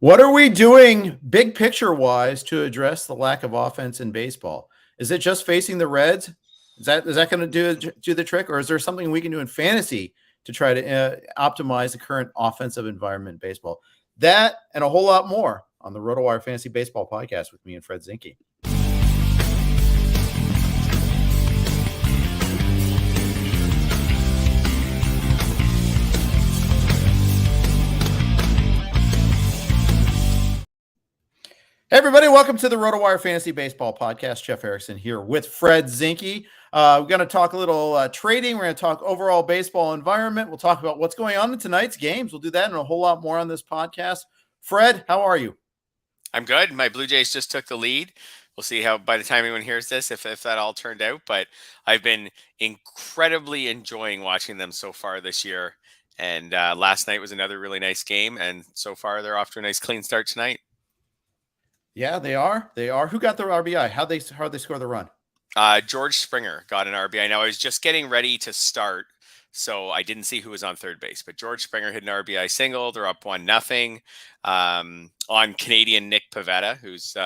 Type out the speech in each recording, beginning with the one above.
What are we doing big picture wise to address the lack of offense in baseball? Is it just facing the Reds? Is that going to do the trick, or is there something we can do in fantasy to try to optimize the current offensive environment in baseball? That and a whole lot more on the RotoWire Fantasy Baseball podcast with me and Fred Zinke. Hey, everybody. Welcome to the RotoWire Fantasy Baseball podcast. Jeff Erickson here with Fred Zinke. We're going to talk a little trading. We're going to talk overall baseball environment. We'll talk about what's going on in tonight's games. We'll do that and a whole lot more on this podcast. Fred, how are you? I'm good. My Blue Jays just took the lead. We'll see how by the time anyone hears this, if that all turned out. But I've been incredibly enjoying watching them so far this year. And last night was another really nice game. And so far, they're off to a nice clean start tonight. Yeah, they are. They are. Who got the RBI? How'd they score the run? George Springer got an RBI. Now, I was just getting ready to start, so I didn't see who was on third base. But George Springer hit an RBI single. They're up 1-0 on Canadian Nick Pivetta, who's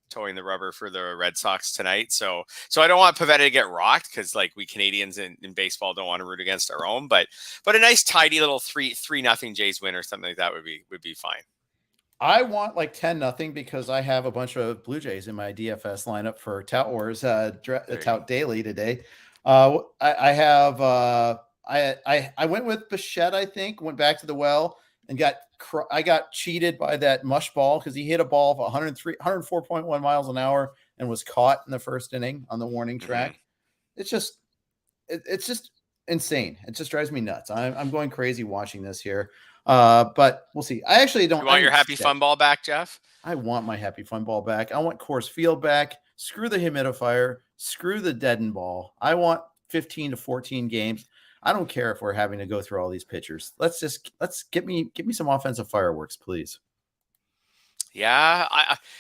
towing the rubber for the Red Sox tonight. So I don't want Pivetta to get rocked because like we Canadians in baseball don't want to root against our own. But a nice tidy little 3-0 Jays win or something like that would be fine. I want like 10-0 because I have a bunch of Blue Jays in my DFS lineup for Tout Wars Tout Daily today. I went with Bichette, I think, went back to the well and I got cheated by that mush ball because he hit a ball of 104.1 miles an hour and was caught in the first inning on the warning track. It's just insane. It just drives me nuts. I'm going crazy watching this here. But we'll see. I actually don't. You want your happy fun ball back, Jeff? I want my happy fun ball back. I want Coors Field back. Screw the humidifier. Screw the deadened ball. I want 15 to 14 games. I don't care if we're having to go through all these pitchers. Let's get me some offensive fireworks, please. Yeah,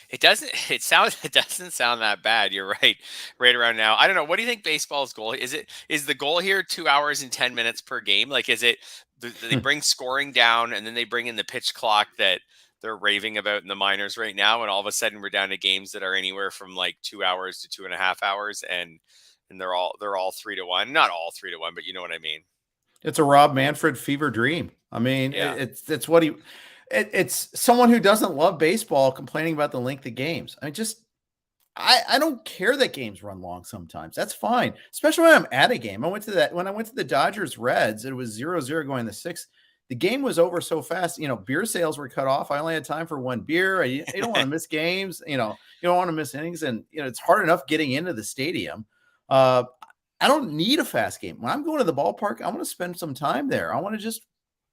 it doesn't sound that bad. You're right around now. I don't know. What do you think baseball's goal is? Is the goal here 2 hours and 10 minutes per game? Like, is it they bring scoring down and then they bring in the pitch clock that they're raving about in the minors right now, and all of a sudden we're down to games that are anywhere from like 2 hours to 2.5 hours, and they're all 3-1. Not all 3-1, but you know what I mean. It's a Rob Manfred fever dream. I mean, yeah. It's what he. It's someone who doesn't love baseball complaining about the length of games. I don't care that games run long sometimes. That's fine, especially when I'm at a game. When I went to the Dodgers Reds, it was 0-0 going the sixth. The game was over so fast. Beer sales were cut off. I only had time for one beer. You don't want to miss games. You don't want to miss innings, and it's hard enough getting into the stadium. I don't need a fast game. When I'm going to the ballpark, I want to spend some time there. I want to just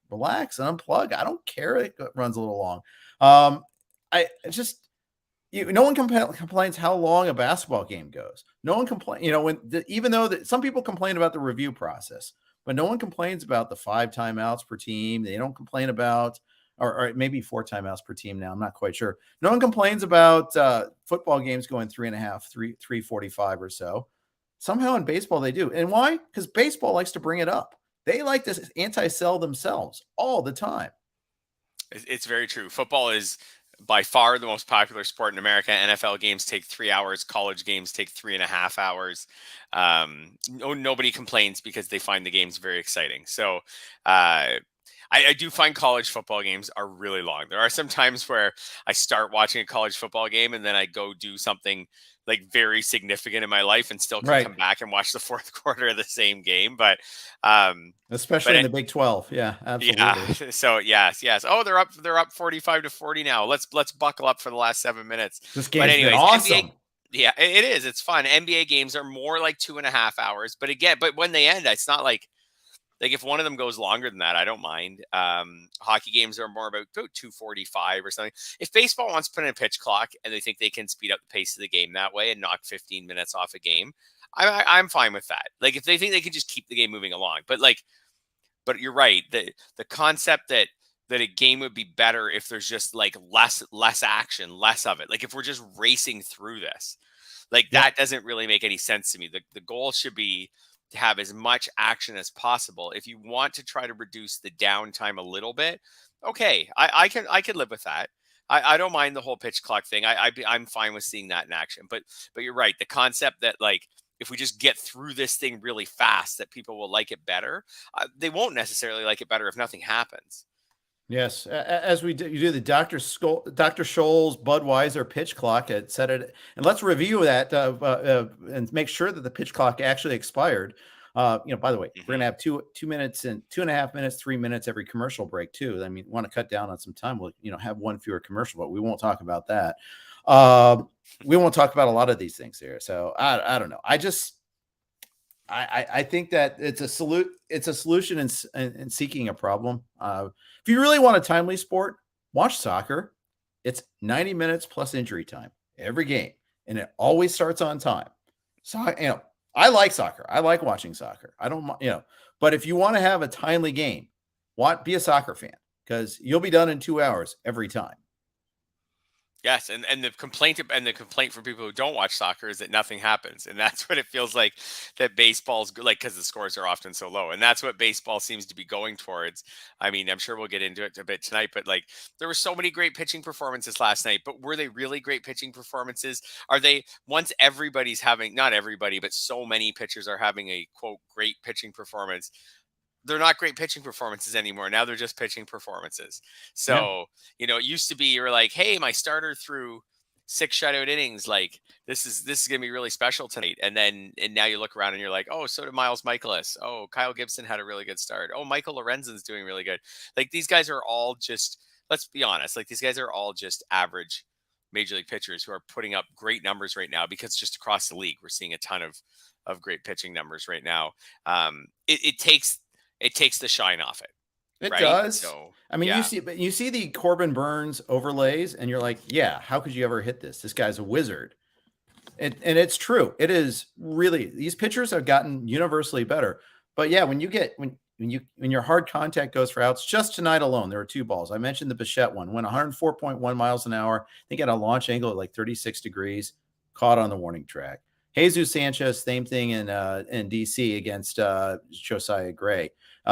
relax and unplug. I don't care if it runs a little long. No one complains how long a basketball game goes. No one complains, even though some people complain about the review process, but no one complains about the 5 timeouts per team. They don't complain about, or maybe 4 timeouts per team now. I'm not quite sure. No one complains about football games going 3.5, 3:45 or so. Somehow in baseball they do. And why? Because baseball likes to bring it up. They like to anti-sell themselves all the time. It's very true. Football is by far the most popular sport in America. NFL games take 3 hours. College games take 3.5 hours. Nobody complains because they find the games very exciting. So I do find college football games are really long. There are some times where I start watching a college football game and then I go do something like very significant in my life and still can come back and watch the fourth quarter of the same game. But especially in the Big 12. Yeah, absolutely. Yeah. So yes. Oh, they're up 45-40 now. Let's buckle up for the last 7 minutes. This game's been awesome. NBA, it is. It's fun. NBA games are more like 2.5 hours. But when they end, it's not like if one of them goes longer than that, I don't mind. Hockey games are more about 2:45 or something. If baseball wants to put in a pitch clock and they think they can speed up the pace of the game that way and knock 15 minutes off a game, I'm fine with that. Like if they think they can just keep the game moving along, but you're right. The concept that a game would be better if there's just like less action, less of it. Like if we're just racing through this, that doesn't really make any sense to me. The goal should be to have as much action as possible. If you want to try to reduce the downtime a little bit, okay, I can live with that. I don't mind the whole pitch clock thing. I'm fine with seeing that in action. But you're right. The concept that like if we just get through this thing really fast, that people will like it better. They won't necessarily like it better if nothing happens. Yes, as we do, you do the Dr. Scholl's Budweiser pitch clock at set it, and let's review that and make sure that the pitch clock actually expired. By the way, we're gonna have 2 minutes and 2.5 minutes, 3 minutes every commercial break too. I mean, want to cut down on some time? We'll have one fewer commercial, but we won't talk about that. We won't talk about a lot of these things here. So I don't know. I think that it's a solution in seeking a problem. If you really want a timely sport, watch soccer. It's 90 minutes plus injury time every game, and it always starts on time. So I like soccer. I like watching soccer. I don't, but if you want to have a timely game, be a soccer fan because you'll be done in 2 hours every time. Yes, and the complaint from people who don't watch soccer is that nothing happens, and that's what it feels like that baseball's like because the scores are often so low, and that's what baseball seems to be going towards. I mean, I'm sure we'll get into it a bit tonight, but like there were so many great pitching performances last night, but were they really great pitching performances? Are they once everybody's having not everybody, but so many pitchers are having a quote great pitching performance? They're not great pitching performances anymore. Now they're just pitching performances. So, it used to be you're like, hey, my starter threw 6 shutout innings. Like this is gonna be really special tonight. And now you look around and you're like, oh, so did Miles Michaelis. Oh, Kyle Gibson had a really good start. Oh, Michael Lorenzen's doing really good. Like these guys are all just, let's be honest, like these guys are all just average major league pitchers who are putting up great numbers right now because just across the league, we're seeing a ton of great pitching numbers right now. It takes the shine off it. It Right. does. So, I mean, yeah. you see the Corbin Burns overlays, and you're like, yeah, how could you ever hit this? This guy's a wizard. And it's true. It is really, these pitchers have gotten universally better. But yeah, when your hard contact goes for outs, just tonight alone, there were 2 balls. I mentioned the Bichette one, went 104.1 miles an hour. I think at a launch angle at like 36 degrees, caught on the warning track. Jesus Sanchez, same thing in DC against Josiah Gray.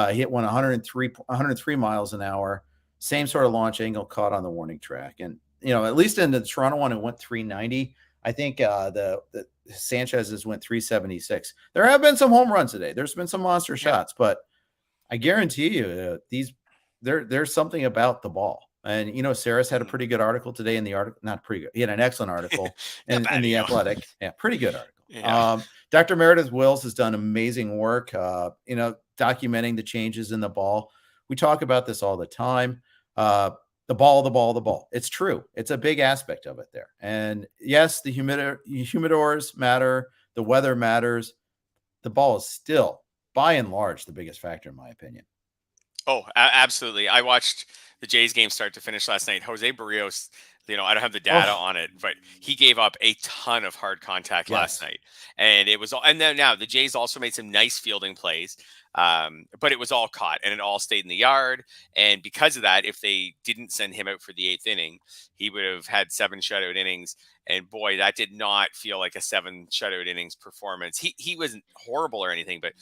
He hit 103 miles an hour, same sort of launch angle, caught on the warning track. And, at least in the Toronto one, it went 390. I think the Sanchez's went 376. There have been some home runs today. There's been some monster shots, but I guarantee you there's something about the ball. And, Saris had a pretty good article today in the article, not pretty good. He had an excellent article in the Athletic. Yeah, pretty good article. Yeah. Dr. Meredith Wills has done amazing work, documenting the changes in the ball. We talk about this all the time. The ball. It's true. It's a big aspect of it there. And yes, the humidors matter. The weather matters. The ball is still, by and large, the biggest factor, in my opinion. Oh, absolutely. I watched the Jays game start to finish last night. Jose Barrios, I don't have the data on it, but he gave up a ton of hard contact last night. And it was all, and then now the Jays also made some nice fielding plays. But it was all caught and it all stayed in the yard. And because of that, if they didn't send him out for the 8th inning, he would have had 7 shutout innings. And boy, that did not feel like a 7 shutout innings performance. He wasn't horrible or anything, but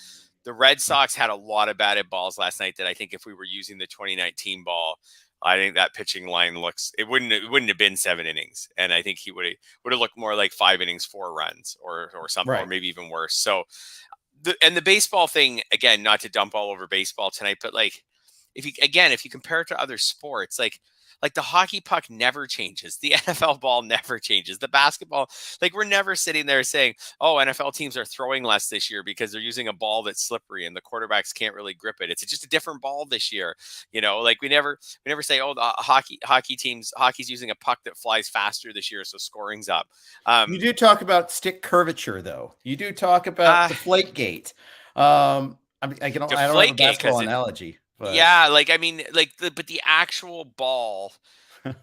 the Red Sox had a lot of batted balls last night that I think if we were using the 2019 ball, I think that pitching line it wouldn't have been 7 innings. And I think he would have looked more like 5 innings, 4 runs or something, or maybe even worse. So the baseball thing, again, not to dump all over baseball tonight, but like, if you compare it to other sports, like the hockey puck never changes. The NFL ball never changes. The basketball, like we're never sitting there saying, oh, NFL teams are throwing less this year because they're using a ball that's slippery and the quarterbacks can't really grip it. It's just a different ball this year. Like we never say, oh, the hockey's using a puck that flies faster this year, so scoring's up. You do talk about stick curvature, though. You do talk about deflate gate. I don't have a basketball analogy. But yeah, but the actual ball,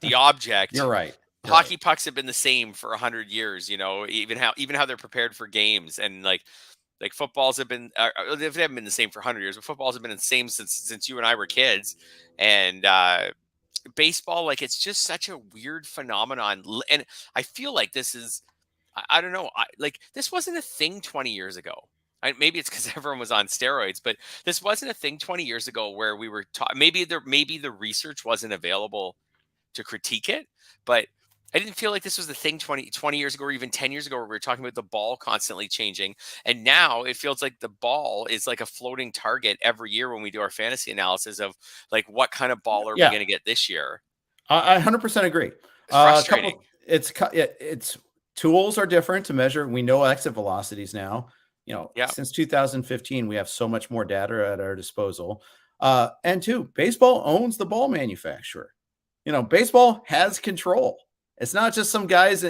the object. You're right. Hockey pucks have been the same for 100 years. Even how they're prepared for games, and like footballs have been they haven't been the same for 100 years, but footballs have been the same since you and I were kids. And baseball, like it's just such a weird phenomenon, and I feel like this is, I don't know, this wasn't a thing 20 years ago. Maybe it's because everyone was on steroids, but this wasn't a thing 20 years ago where we were taught. Maybe the research wasn't available to critique it, but I didn't feel like this was the thing 20 years ago or even 10 years ago where we were talking about the ball constantly changing. And now it feels like the ball is like a floating target every year when we do our fantasy analysis of like, what kind of ball are we Yeah, going to get this year? I 100% agree. It's A frustrating. couple, it's tools are different to measure. We know exit velocities now. Yeah. Since 2015, we have so much more data at our disposal. And two, baseball owns the ball manufacturer. Baseball has control. It's not just some guys,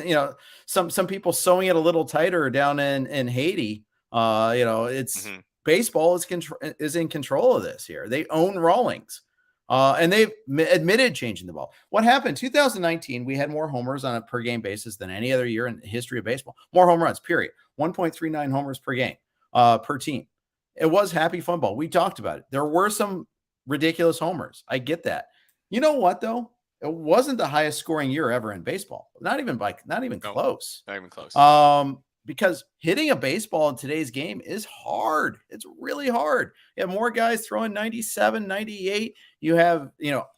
some people sewing it a little tighter down in Haiti. It's Hmm. baseball is in control of this here. They own Rawlings. And they've admitted changing the ball. What happened? 2019, we had more homers on a per game basis than any other year in the history of baseball. More home runs, period. 1.39 homers per game, per team. It was happy fun ball. We talked about it. There were some ridiculous homers. I get that. You know what, though? It wasn't the highest scoring year ever in baseball. Not even No, close. not even close. Because hitting a baseball in today's game is hard. It's really hard. You have more guys throwing 97, 98. You have,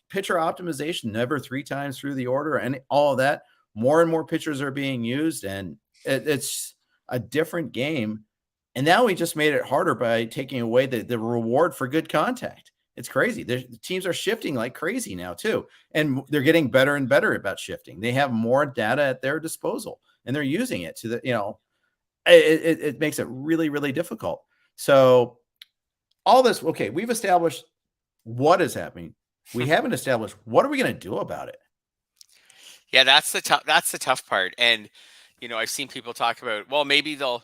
pitcher optimization never 3 times through the order and all of that. More and more pitchers are being used, and it's a different game. And now we just made it harder by taking away the reward for good contact. It's crazy. The teams are shifting like crazy now too. And they're getting better and better about shifting. They have more data at their disposal and they're using it to it makes it really, really difficult. So all this, okay, we've established what is happening. We haven't established what are we going to do about it? Yeah, that's the tough part. And I've seen people talk about, well, maybe they'll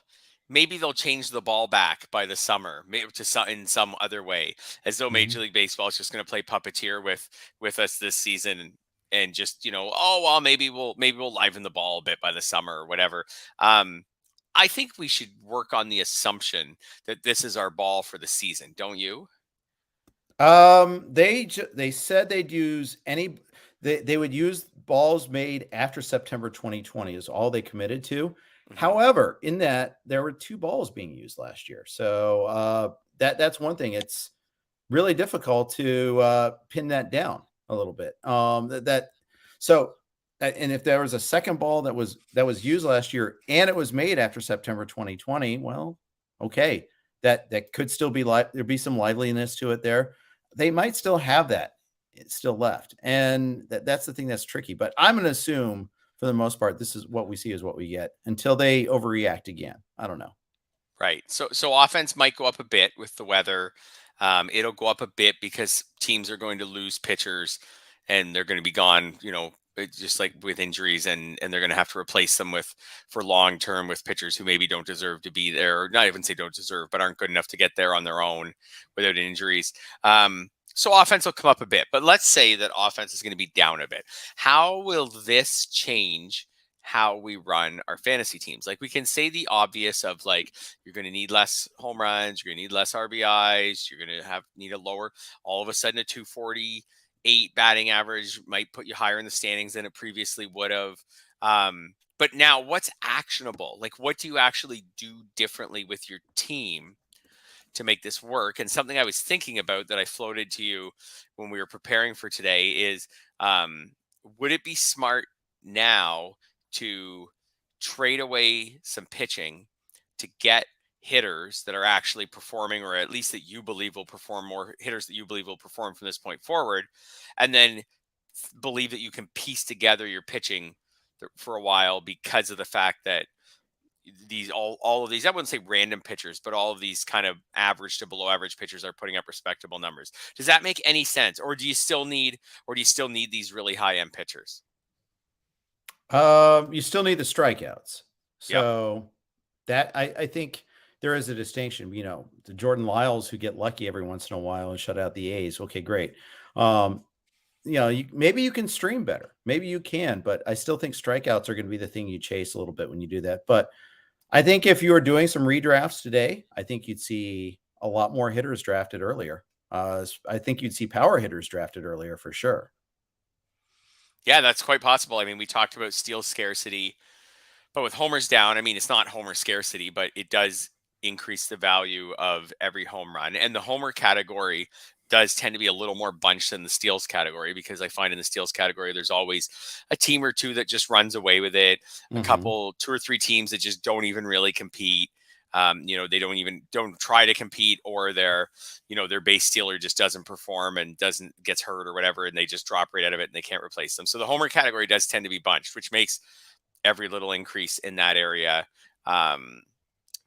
change the ball back by the summer, maybe in some other way, as though Major League Baseball is just going to play puppeteer with us this season, and just oh well, maybe we'll liven the ball a bit by the summer or whatever. I think we should work on the assumption that this is our ball for the season, don't you? They said they'd use they would use balls made after September 2020 is all they committed to. Hmm. However, in that there were 2 balls being used last year. So that's one thing. It's really difficult to pin that down a little bit. And if there was a second ball that was used last year and it was made after September 2020, well, okay, that could still be there'd be some liveliness to it there. They might still have that it's still left, and that's the thing that's tricky. But I'm going to assume for the most part, this is what we see is what we get until they overreact again. I don't know. Right. So offense might go up a bit with the weather. It'll go up a bit because teams are going to lose pitchers and they're going to be gone, just like with injuries, and they're going to have to replace them for long term with pitchers who maybe don't deserve to be there, or not even say don't deserve, but aren't good enough to get there on their own without injuries. So offense will come up a bit, but let's say that offense is going to be down a bit. How will this change how we run our fantasy teams? Like, we can say the obvious of like, you're going to need less home runs, you're going to need less RBIs, you're going to need a lower, all of a sudden a 248 batting average might put you higher in the standings than it previously would have. But now what's actionable? Like, what do you actually do differently with your team to make this work? And something I was thinking about that I floated to you when we were preparing for today is, would it be smart now to trade away some pitching to get hitters that are actually performing, or at least that you believe will perform, more hitters that you believe will perform from this point forward, and then believe that you can piece together your pitching for a while because of the fact that these all of these, I wouldn't say random pitchers, but all of these kind of average to below average pitchers are putting up respectable numbers. Does that make any sense? Or do you still need these really high end pitchers? You still need the strikeouts. Yep. So that I think there is a distinction. The Jordan Lyles who get lucky every once in a while and shut out the A's. Okay, great. Maybe you can stream better. Maybe you can, but I still think strikeouts are going to be the thing you chase a little bit when you do that. But I think if you were doing some redrafts today, I think you'd see a lot more hitters drafted earlier. I think you'd see power hitters drafted earlier for sure. Yeah, that's quite possible. I mean, we talked about steal scarcity, but with homers down, I mean, it's not homer scarcity, but it does increase the value of every home run. And the homer category does tend to be a little more bunched than the steals category, because I find in the steals category, there's always a team or two that just runs away with it. A couple, 2 or 3 teams that just don't even really compete. They don't try to compete, or their base stealer just doesn't perform and gets hurt or whatever, and they just drop right out of it and they can't replace them. So the homer category does tend to be bunched, which makes every little increase in that area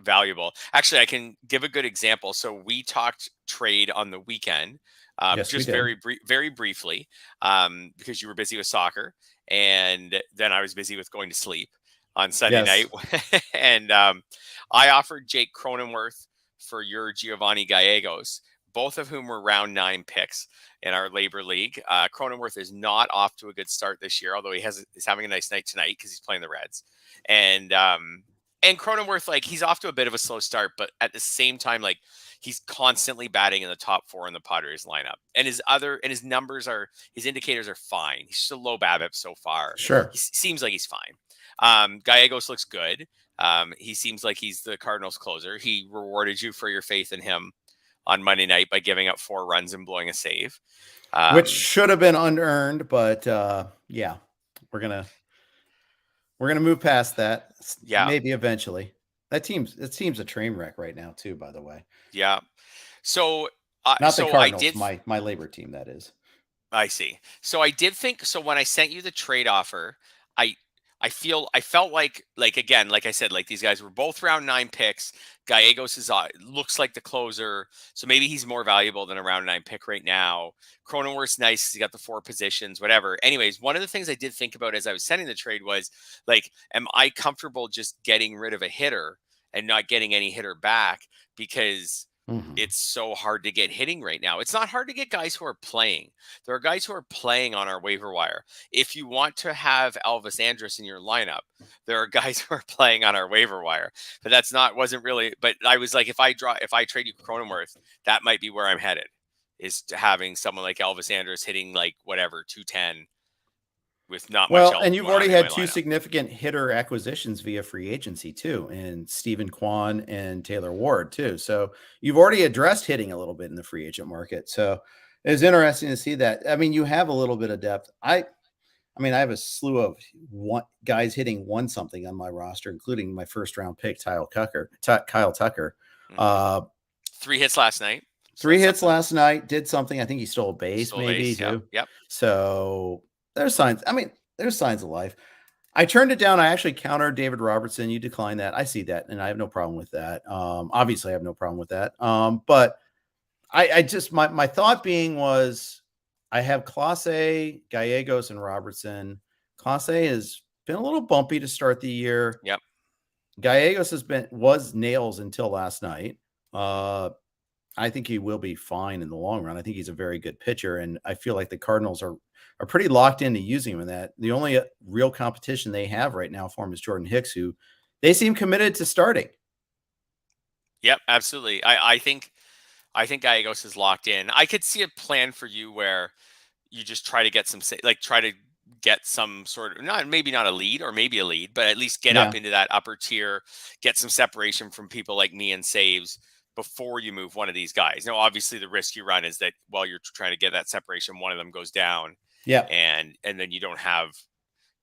valuable. Actually, I can give a good example. So we talked trade on the weekend, Yes, we just did. very briefly, because you were busy with soccer, and then I was busy with going to sleep on Sunday night. And I offered Jake Cronenworth for your Giovanni Gallegos, both of whom were round 9 picks in our LABR league. Cronenworth is not off to a good start this year, although he's having a nice night tonight because he's playing the Reds. And Cronenworth, like, he's off to a bit of a slow start, but at the same time, like, he's constantly batting in the top 4 in the Padres lineup. And his numbers his indicators are fine. He's just a low BABIP so far. Sure. He seems like he's fine. Gallegos looks good. He seems like he's the Cardinals closer. He rewarded you for your faith in him on Monday night by giving up 4 runs and blowing a save. Which should have been unearned, but yeah, we're gonna move past that. Yeah, maybe eventually. That team's a train wreck right now too, by the way. Yeah. So not the Cardinals, my LABR team, that is. I see. So I did think, so when I sent you the trade offer, I felt like again, like I said, like, these guys were both round 9 picks. Gallegos looks like the closer, so maybe he's more valuable than a round 9 pick right now. Cronenworth's nice because he got the 4 positions, whatever. Anyways, one of the things I did think about as I was sending the trade was, like, am I comfortable just getting rid of a hitter and not getting any hitter back, because it's so hard to get hitting right now. It's not hard to get guys who are playing. There are guys who are playing on our waiver wire. If you want to have Elvis Andrus in your lineup, there are guys who are playing on our waiver wire. But wasn't really. But I was like, if I trade you Cronenworth, that might be where I'm headed, is to having someone like Elvis Andrus hitting like whatever 210. With not much else. And you've already had 2 significant hitter acquisitions via free agency too, and Stephen Kwan and Taylor Ward too. So you've already addressed hitting a little bit in the free agent market. So it's interesting to see that. I mean, you have a little bit of depth. I mean, I have a slew of guys hitting 1 something on my roster, including my first round pick, Kyle Tucker. 3 hits last night. 3 hits last night. Did something. I think he stole a base, maybe too. Yep. So there's signs. I mean, there's signs of life. I turned it down. I actually countered David Robertson. You declined that. I see that, and I have no problem with that. Obviously, I have no problem with that. But I just my thought being was, I have Clase, Gallegos, and Robertson. Clase has been a little bumpy to start the year. Yep. Gallegos was nails until last night. I think he will be fine in the long run. I think he's a very good pitcher, and I feel like the Cardinals are pretty locked into using him in that. The only real competition they have right now for him is Jordan Hicks, who they seem committed to starting. Yep, absolutely. I think Gallegos is locked in. I could see a plan for you where you just try to get some sort of, maybe not a lead, or maybe a lead, but at least get up into that upper tier, get some separation from people like me and saves before you move one of these guys. Now, obviously, the risk you run is that while you're trying to get that separation, one of them goes down. Yeah. And then you don't have,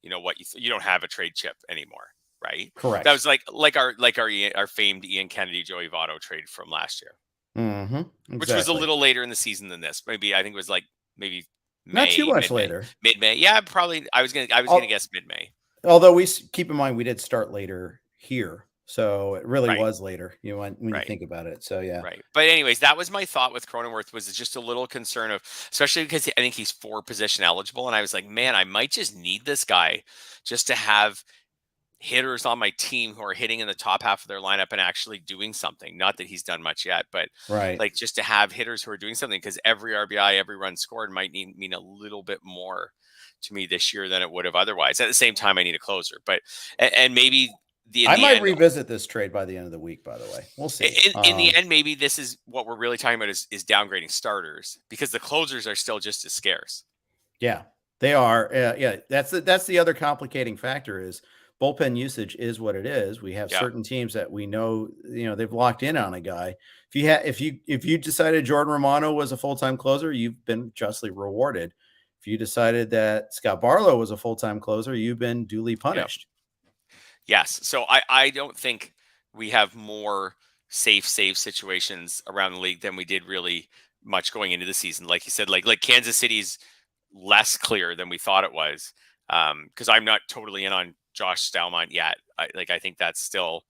you don't have a trade chip anymore, right? Correct. That was like our famed Ian Kennedy, Joey Votto trade from last year. Exactly. Which was a little later in the season than this. Maybe, I think it was like maybe May, not too much later. Mid-May. Yeah, probably. I was gonna guess mid-May. Although we keep in mind we did start later here, so it really was later. When you think about it. So yeah. Right. But anyways, that was my thought with Cronenworth, was just a little concern of, especially because I think he's 4 position eligible, and I was like, man, I might just need this guy just to have hitters on my team who are hitting in the top half of their lineup and actually doing something. Not that he's done much yet, but like, just to have hitters who are doing something, because every RBI, every run scored might mean a little bit more to me this year than it would have otherwise. At the same time, I need a closer, but and maybe I might revisit this trade by the end of the week, by the way. We'll see. In the end, maybe this is what we're really talking about is downgrading starters, because the closers are still just as scarce. Yeah, they are. Yeah, that's the other complicating factor is bullpen usage is what it is. We have Yeah. certain teams that we know, they've locked in on a guy. If you decided Jordan Romano was a full-time closer, you've been justly rewarded. If you decided that Scott Barlow was a full-time closer, you've been duly Yeah. punished. Yes. So I don't think we have more safe save situations around the league than we did really much going into the season. Like you said, like Kansas City's less clear than we thought it was. Because I'm not totally in on Josh Stalmont yet. I think that's still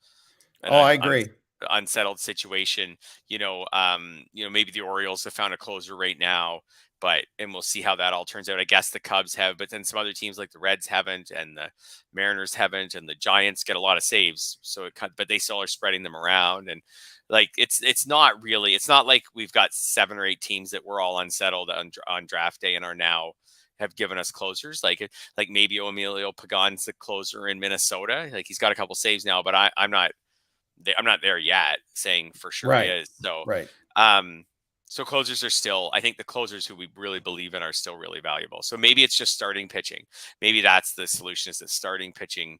an Oh, I agree. unsettled situation. Maybe the Orioles have found a closer right now, and we'll see how that all turns out. I guess the Cubs have, but then some other teams like the Reds haven't, and the Mariners haven't, and the Giants get a lot of saves. But they still are spreading them around, and it's not like we've got 7 or 8 teams that were all unsettled on draft day and are now have given us closers. Like maybe Emilio Pagan's the closer in Minnesota. Like he's got a couple saves now, but I'm not there yet saying for sure he is. So, Right. So closers are still, I think the closers who we really believe in are still really valuable. So maybe it's just starting pitching. Maybe that's the solution, is that starting pitching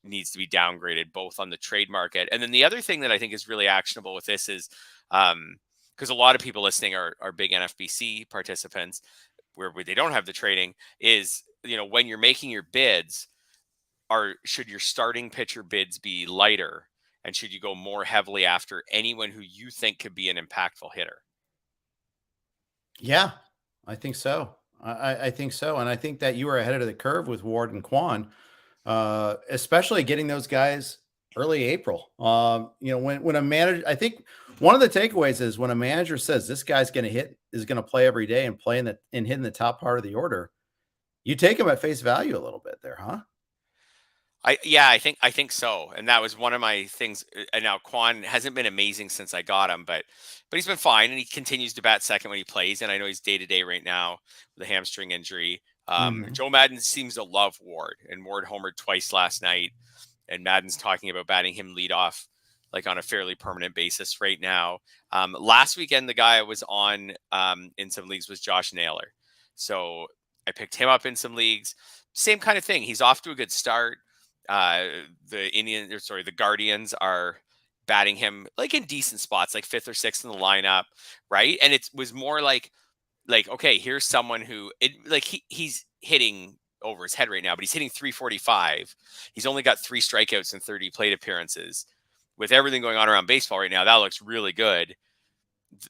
needs to be downgraded both on the trade market. And then the other thing that I think is really actionable with this is, because a lot of people listening are big NFBC participants where they don't have the trading, is, when you're making your bids, should your starting pitcher bids be lighter? And should you go more heavily after anyone who you think could be an impactful hitter? Yeah, I think so. I think so. And I think that you were ahead of the curve with Ward and Quan, especially getting those guys early April. When a manager, I think one of the takeaways is when a manager says this guy's going to play every day and play and hit in the top part of the order, you take him at face value a little bit there, huh? I think so. And that was one of my things. And now Quan hasn't been amazing since I got him, but he's been fine, and he continues to bat second when he plays. And I know he's day to day right now with a hamstring injury. Joe Madden seems to love Ward, and Ward homered twice last night. And Madden's talking about batting him leadoff, like on a fairly permanent basis right now. Last weekend, the guy I was on in some leagues was Josh Naylor. So I picked him up in some leagues. Same kind of thing. He's off to a good start. The Guardians are batting him like in decent spots, like 5th or 6th in the lineup, right? And it was more like okay, here's someone who he's hitting over his head right now, but he's hitting 345. He's only got 3 strikeouts and 30 plate appearances. With everything going on around baseball right now, that looks really good.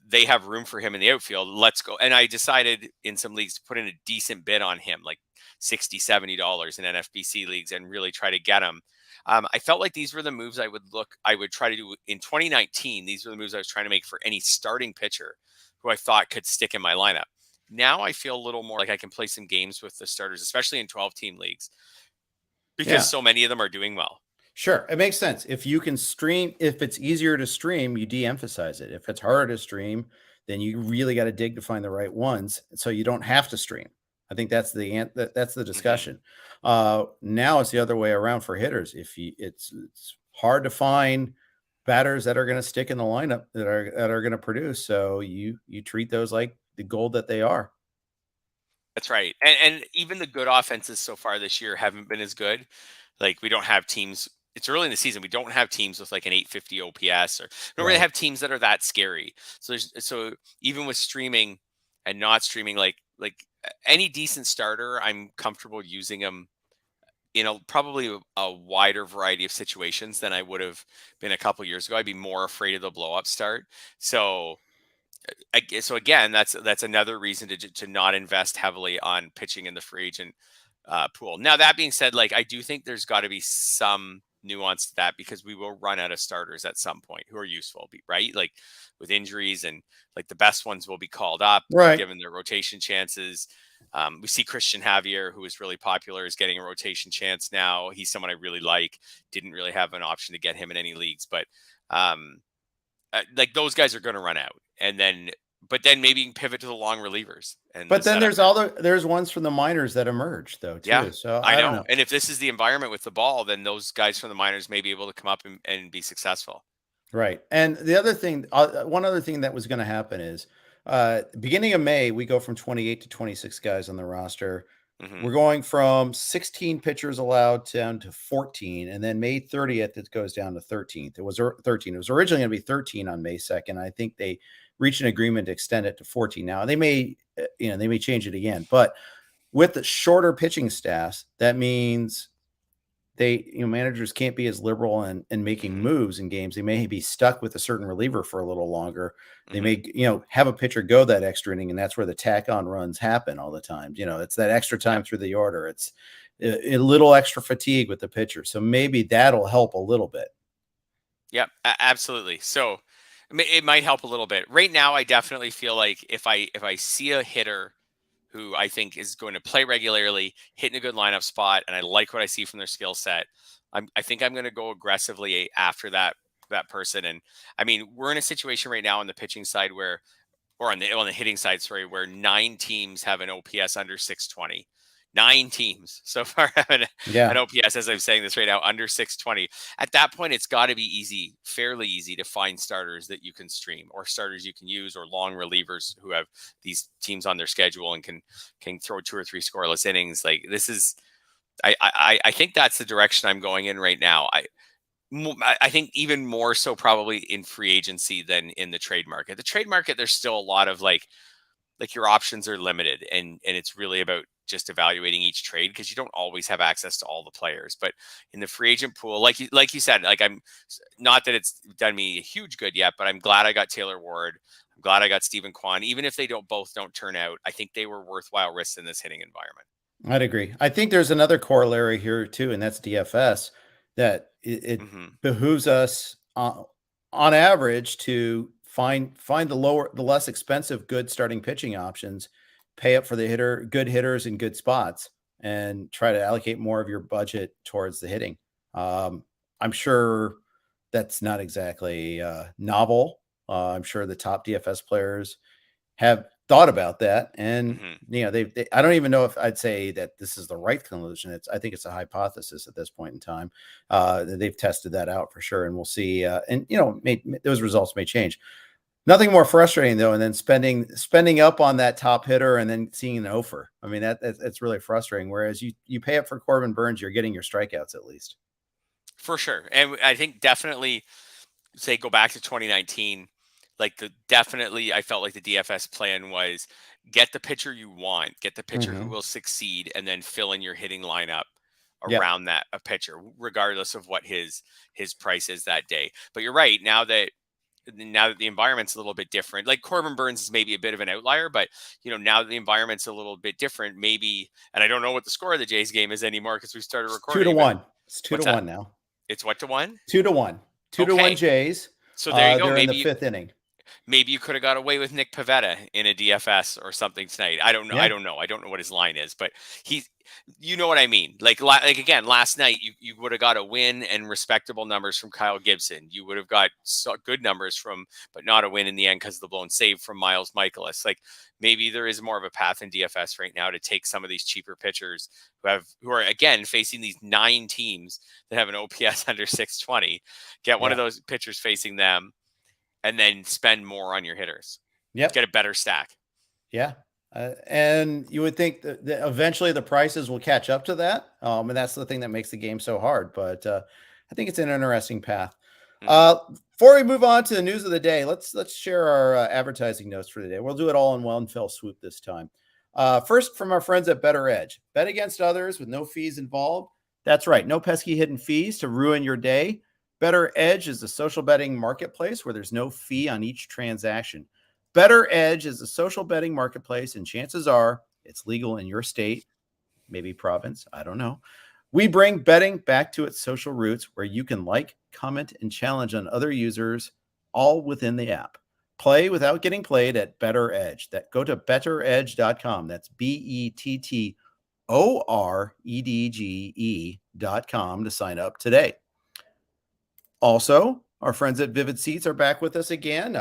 They have room for him in the outfield. Let's go. And I decided in some leagues to put in a decent bid on him, like $60, $70 in NFBC leagues, and really try to get him. I felt like these were the moves I would try to do in 2019. These were the moves I was trying to make for any starting pitcher who I thought could stick in my lineup. Now I feel a little more like I can play some games with the starters, especially in 12-team leagues, because so many of them are doing well. Sure. It makes sense. If you can stream, if it's easier to stream, you de-emphasize it. If it's harder to stream, then you really got to dig to find the right ones. So you don't have to stream. I think that's the discussion. Now it's the other way around for hitters. It's hard to find batters that are going to stick in the lineup that are going to produce. So you treat those like the gold that they are. That's right. And even the good offenses so far this year haven't been as good. Like we don't have teams. It's early in the season. We don't have teams with like an 850 OPS, or we don't really have teams that are that scary. So even with streaming and not streaming, like any decent starter, I'm comfortable using them in probably a wider variety of situations than I would have been a couple years ago. I'd be more afraid of the blow up start. So again, that's another reason to not invest heavily on pitching in the free agent pool. Now, that being said, like I do think there's got to be some nuance to that, because we will run out of starters at some point who are useful, right? Like with injuries, and like the best ones will be called up, right, given their rotation chances. We see Christian Javier, who is really popular, is getting a rotation chance now. He's someone I really like. Didn't really have an option to get him in any leagues, but like those guys are going to run out, but then maybe you can pivot to the long relievers. But then there's ones from the minors that emerge though too. Yeah, so I don't know. And if this is the environment with the ball, then those guys from the minors may be able to come up and be successful. Right. And the other thing, one other thing that was going to happen is beginning of May, we go from 28 to 26 guys on the roster. Mm-hmm. We're going from 16 pitchers allowed down to 14, and then May 30th it goes down to 13th. It was 13. It was originally going to be 13 on May 2nd. I think they reached an agreement to extend it to 14 now. They may, they may change it again, but with the shorter pitching staffs, that means managers can't be as liberal in making Mm-hmm. moves in games. They may be stuck with a certain reliever for a little longer. They Mm-hmm. may, have a pitcher go that extra inning, and that's where the tack on runs happen all the time. It's that extra time Yeah. through the order. It's a little extra fatigue with the pitcher. So maybe that'll help a little bit. Yep, absolutely. So it might help a little bit. Right now, I definitely feel like if I see a hitter who I think is going to play regularly, hitting a good lineup spot, and I like what I see from their skill set, I think I'm going to go aggressively after that person. And I mean, we're in a situation right now on the pitching side or on the hitting side, sorry, where 9 teams have an OPS under 620. 9 teams so far have an OPS, as I'm saying this right now, under 620. At that point, it's got to be easy, fairly easy to find starters that you can stream, or starters you can use, or long relievers who have these teams on their schedule and can throw 2 or 3 scoreless innings. Like, this is, I think that's the direction I'm going in right now. I think even more so probably in free agency than in the trade market. The trade market, there's still a lot of like your options are limited, and it's really about just evaluating each trade, because you don't always have access to all the players. But in the free agent pool, like you said, like, I'm not that it's done me a huge good yet, but I'm glad I got Taylor Ward. I'm glad I got Stephen Kwan. Even if they both don't turn out, I think they were worthwhile risks in this hitting environment. I'd agree. I think there's another corollary here too, and that's DFS, that it Mm-hmm. behooves us on average to find the less expensive, good starting pitching options, pay up for the good hitters in good spots, and try to allocate more of your budget towards the hitting. I'm sure that's not exactly novel. I'm sure the top DFS players have thought about that, and Mm-hmm. they I don't even know if I'd say that this is the right conclusion. I think it's a hypothesis at this point in time. They've tested that out for sure, and we'll see. And those results may change. Nothing more frustrating though, and then spending up on that top hitter and then seeing an offer. I mean, that's really frustrating. Whereas you pay up for Corbin Burns, you're getting your strikeouts at least. For sure. And I think definitely, say, go back to 2019, like, definitely I felt like the DFS plan was get the pitcher you want, get the pitcher who Mm-hmm. will succeed, and then fill in your hitting lineup Yep. around that a pitcher, regardless of what his price is that day. But you're right, now that the environment's a little bit different, like, Corbin Burns is maybe a bit of an outlier, but now that the environment's a little bit different, maybe, and I don't know what the score of the Jays game is anymore because we started It's recording, but 2-1. It's two to what's that? one now. It's what to one? 2-1. 2-1 Okay. Jays. So there you go. They're in the 5th inning. Maybe you could have got away with Nick Pivetta in a DFS or something tonight. I don't know. Yeah. I don't know. I don't know what his line is, but you know what I mean? Like again, last night you would have got a win and respectable numbers from Kyle Gibson. You would have got good numbers but not a win in the end because of the blown save from Miles Michaelis. Like, maybe there is more of a path in DFS right now to take some of these cheaper pitchers who are again facing these 9 teams that have an OPS under 620. Get one of those pitchers facing them, and then spend more on your hitters. Yep. Get a better stack. Yeah. And you would think that eventually the prices will catch up to that. And that's the thing that makes the game so hard. But I think it's an interesting path. Mm-hmm. Before we move on to the news of the day, let's share our advertising notes for the day. We'll do it all in one fell swoop this time. First, from our friends at Better Edge. Bet against others with no fees involved. That's right. No pesky hidden fees to ruin your day. Better Edge is a social betting marketplace where there's no fee on each transaction. Better Edge is a social betting marketplace, and chances are it's legal in your state, maybe province, I don't know. We bring betting back to its social roots, where you can like, comment, and challenge on other users, all within the app. Play without getting played at Better Edge. Go to betteredge.com. That's BETTOREDGE.com to sign up today. Also, our friends at Vivid Seats are back with us again.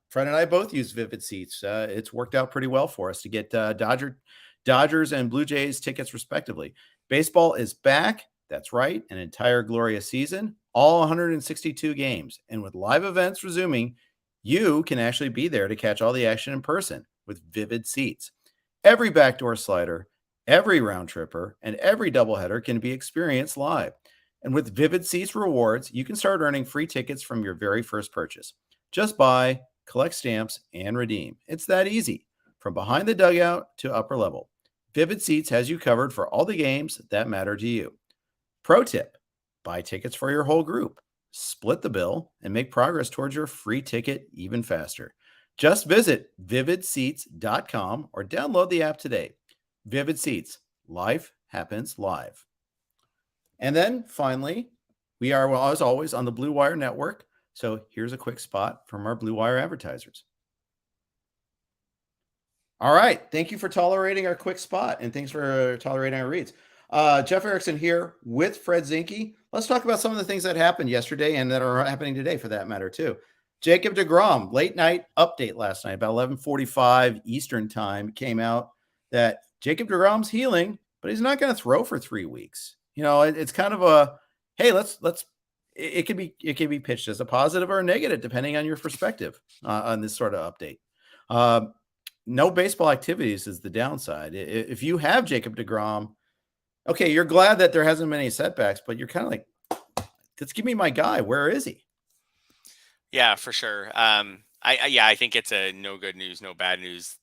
Fred and I both use Vivid Seats. It's worked out pretty well for us to get Dodgers and Blue Jays tickets respectively. Baseball is back. That's right. An entire glorious season, all 162 games. And with live events resuming, you can actually be there to catch all the action in person with Vivid Seats. Every backdoor slider, Every round tripper and every doubleheader can be experienced live. And with Vivid Seats rewards, you can start earning free tickets from your very first purchase. Just buy, collect stamps, and redeem. It's that easy. From behind the dugout to upper level, Vivid Seats has you covered for all the games that matter to you. Pro tip: buy tickets for your whole group, split the bill, and make progress towards your free ticket even faster. Just visit vividseats.com or download the app today. Vivid Seats. Life happens live. And then finally, we are, well, as always, on the Blue Wire Network. So here's a quick spot from our Blue Wire advertisers. All right. Thank you for tolerating our quick spot, and thanks for tolerating our reads. Jeff Erickson here with Fred Zinke. Let's talk about some of the things that happened yesterday and that are happening today for that matter too. Jacob deGrom, late night update last night, about 11:45 Eastern time, came out that Jacob deGrom's healing, but he's not going to throw for 3 weeks. You know, it's kind of a, hey, it could be pitched as a positive or a negative, depending on your perspective on this sort of update. No baseball activities is the downside. If you have Jacob deGrom, okay, you're glad that there hasn't been any setbacks, but you're kind of like, let's give me my guy. Where is he? Yeah, for sure. I think it's a no good news, no bad news.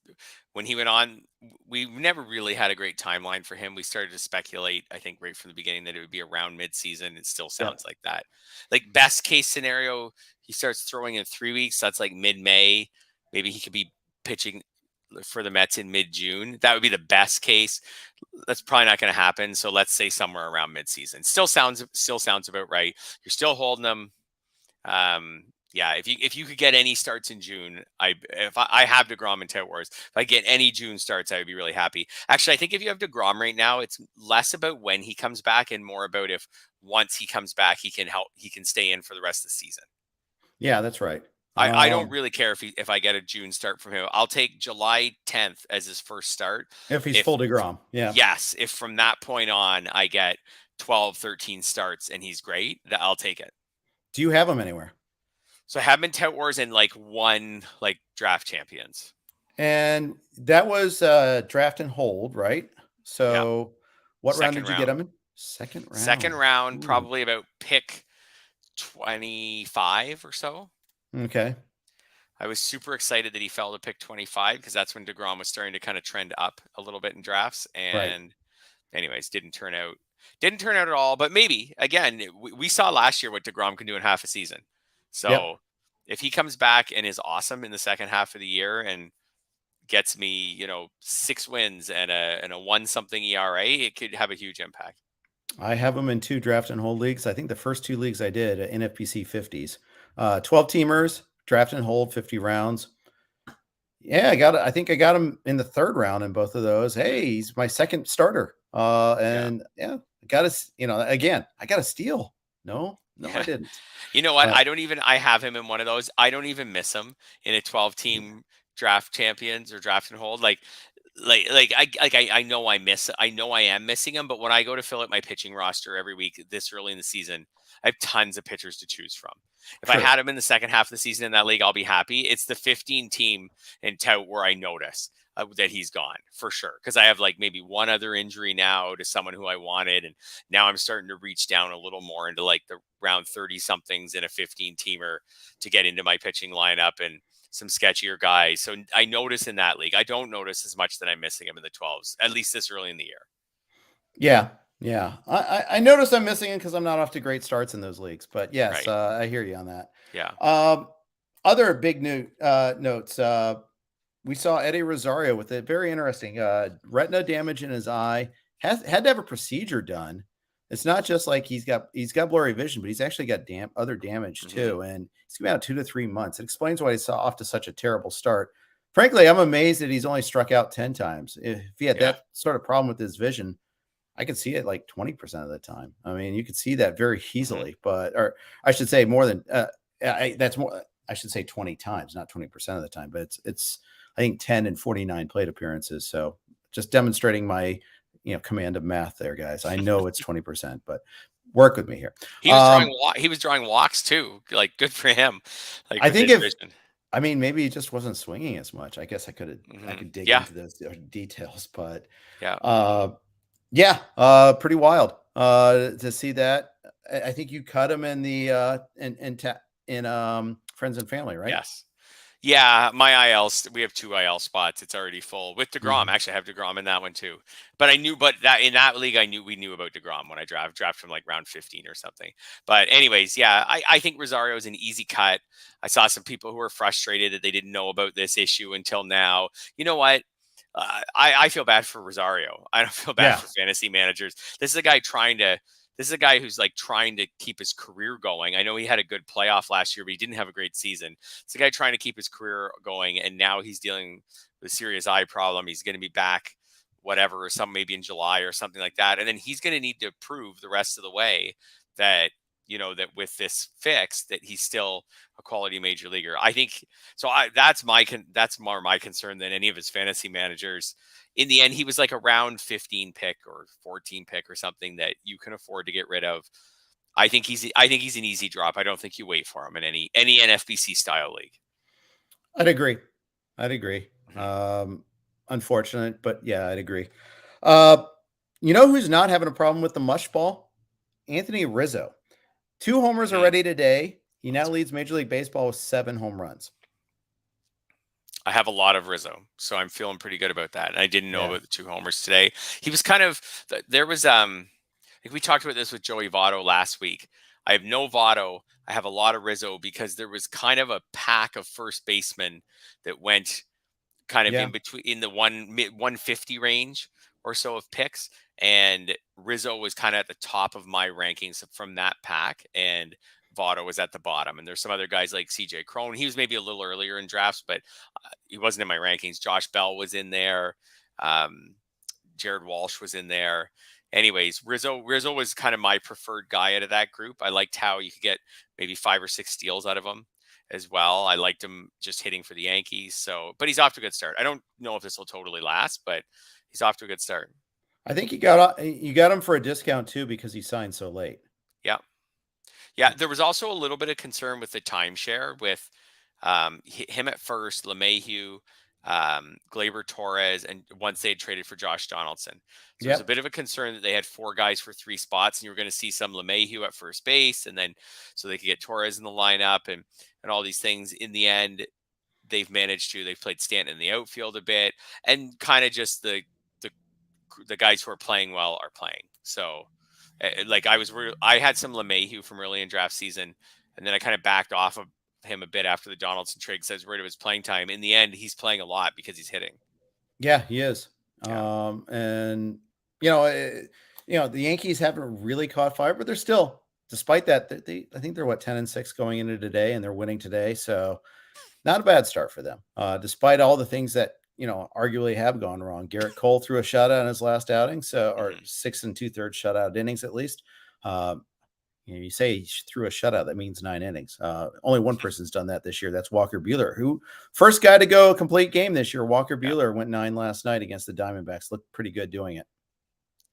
When he went on, we never really had a great timeline for him. We started to speculate, I think, right from the beginning that it would be around midseason. It still sounds like that. Like best case scenario, he starts throwing in 3 weeks. That's like mid-May. Maybe he could be pitching for the Mets in mid-June. That would be the best case. That's probably not going to happen. So let's say somewhere around midseason. Still sounds about right. You're still holding him. Yeah, if you could get any starts in June, if I have deGrom and Tout Wars, if I get any June starts, I would be really happy. Actually, I think if you have deGrom right now, it's less about when he comes back and more about if once he comes back, he can stay in for the rest of the season. Yeah, that's right. I don't really care if I get a June start from him. I'll take July 10th as his first start. If he's full deGrom, yeah. Yes, if from that point on I get 12, 13 starts and he's great, I'll take it. Do you have him anywhere? So I have him in Tout Wars and one draft champions. And that was draft and hold, right? So what round did you get him in? Second round. Second round, probably about pick 25 or so. Okay. I was super excited that he fell to pick 25 because that's when deGrom was starting to kind of trend up a little bit in drafts. And anyways, didn't turn out at all. But maybe, again, we saw last year what deGrom can do in half a season. So if he comes back and is awesome in the second half of the year and gets me, 6 wins and a 1-something ERA, it could have a huge impact. I have him in 2 draft and hold leagues. I think the first 2 leagues I did NFPC 50s, 12 teamers, draft and hold 50 rounds. Yeah, I think I got him in the 3rd round in both of those. Hey, he's my second starter. I got to, again, I got to steal. No, I didn't. You know what? I have him in one of those. I don't even miss him in a 12-team draft champions or draft and hold. I know I am missing him, but when I go to fill out my pitching roster every week this early in the season, I have tons of pitchers to choose from. If I had him in the second half of the season in that league, I'll be happy. It's the 15-team in Tout where I notice that he's gone for sure. Because I have maybe one other injury now to someone who I wanted. And now I'm starting to reach down a little more into the round 30 somethings in a 15-teamer to get into my pitching lineup and some sketchier guys. So I notice in that league, I don't notice as much that I'm missing him in the 12s, at least this early in the year. Yeah. I noticed I'm missing him because I'm not off to great starts in those leagues, but yes, I hear you on that. Yeah. Other big notes. We saw Eddie Rosario with a very interesting retina damage in his eye. Had to have a procedure done. It's not just he's got blurry vision, but he's actually got other damage too. And he's going to be out 2 to 3 months. It explains why he's off to such a terrible start. Frankly, I'm amazed that he's only struck out 10 times. If he had that sort of problem with his vision, I could see it 20% of the time. I mean, you could see that very easily, or I should say more than that's more. I should say 20 times, not 20% of the time, but it's I think 10 and 49 plate appearances. So just demonstrating my command of math there, guys. I know it's 20%, but work with me here. He was drawing walks too. Good for him. I think I mean, maybe he just wasn't swinging as much. I guess I could dig Yeah. into those details, but Yeah. yeah, pretty wild to see that. I think you cut him in the in friends and family, right? Yes. Yeah, my we have 2 IL spots. It's already full with DeGrom. Mhm. Actually, I have DeGrom in that one too. But I knew, but that in that league, we knew about DeGrom when I draft from like round 15 or something. But anyways, yeah, I think Rosario is an easy cut. I saw some people who were frustrated that they didn't know about this issue until now. You know what? I feel bad for Rosario. I don't feel bad Yeah, for fantasy managers. This is a guy trying to. This is a guy who's like trying to keep his career going. I know he had a good playoff last year, but he didn't have a great season. It's a guy trying to keep his career going, and now he's dealing with a serious eye problem. He's going to be back, whatever, or some maybe in July or something like that, and then he's going to need to prove the rest of the way that that with this fix that he's still a quality major leaguer. I think so. That's that's more my concern than any of his fantasy managers. In the end, he was like a round 15 pick or 14 pick or something that you can afford to get rid of. I think he's an easy drop. I don't think you wait for him in any NFBC style league. I'd agree. I'd agree. Mhm. Unfortunate, but yeah, I'd agree. Uh, you know who's not having a problem with the mush ball? Anthony Rizzo. 2 homers Mhm. already today. He now That's- leads Major League Baseball with 7 home runs. I have a lot of Rizzo, so I'm feeling pretty good about that. And I didn't know Yeah. about the 2 homers today. He was kind of there was like we talked about this with Joey Votto last week. I have no Votto. I have a lot of Rizzo because there was kind of a pack of first basemen that went kind of Yeah. in between in the 150 range or so of picks, and Rizzo was kind of at the top of my rankings from that pack, and Votto was at the bottom. And there's some other guys like CJ Crone. He was maybe a little earlier in drafts, but he wasn't in my rankings. Josh Bell was in there. Um, Jared Walsh was in there. Anyways, Rizzo was kind of my preferred guy out of that group. I liked how you could get maybe 5 or 6 steals out of him as well. I liked him just hitting for the Yankees. So, but he's off to a good start. I don't know if this will totally last, but he's off to a good start. I think you got him for a discount too because he signed so late. Yeah. Yeah. There was also a little bit of concern with the timeshare with him at first, LeMahieu, Glaber Torres, and once they had traded for Josh Donaldson. So there's a Yep. bit of a concern that they had 4 guys for 3 spots, and you were going to see some LeMahieu at first base, and then so they could get Torres in the lineup and all these things. In the end, they've played Stanton in the outfield a bit, and kind of just the the guys who are playing well are playing. So like I had some LeMahieu from early in draft season, and then I kind of backed off of him a bit after the Donaldson trade because I was worried of his playing time. In the end, he's playing a lot because he's hitting. Yeah, he is. Yeah. And the Yankees haven't really caught fire, but they're still, despite that, I think they're what 10-6 going into today, and they're winning today. So not a bad start for them, despite all the things that arguably have gone wrong. Garrett Cole threw a shutout in his last outing, or 6 2/3 shutout innings at least. You say he threw a shutout, that means 9 innings. Only one person's done that this year. That's Walker Buehler, who first guy to go a complete game this year. Walker Yeah. Buehler went 9 last night against the Diamondbacks. Looked pretty good doing it.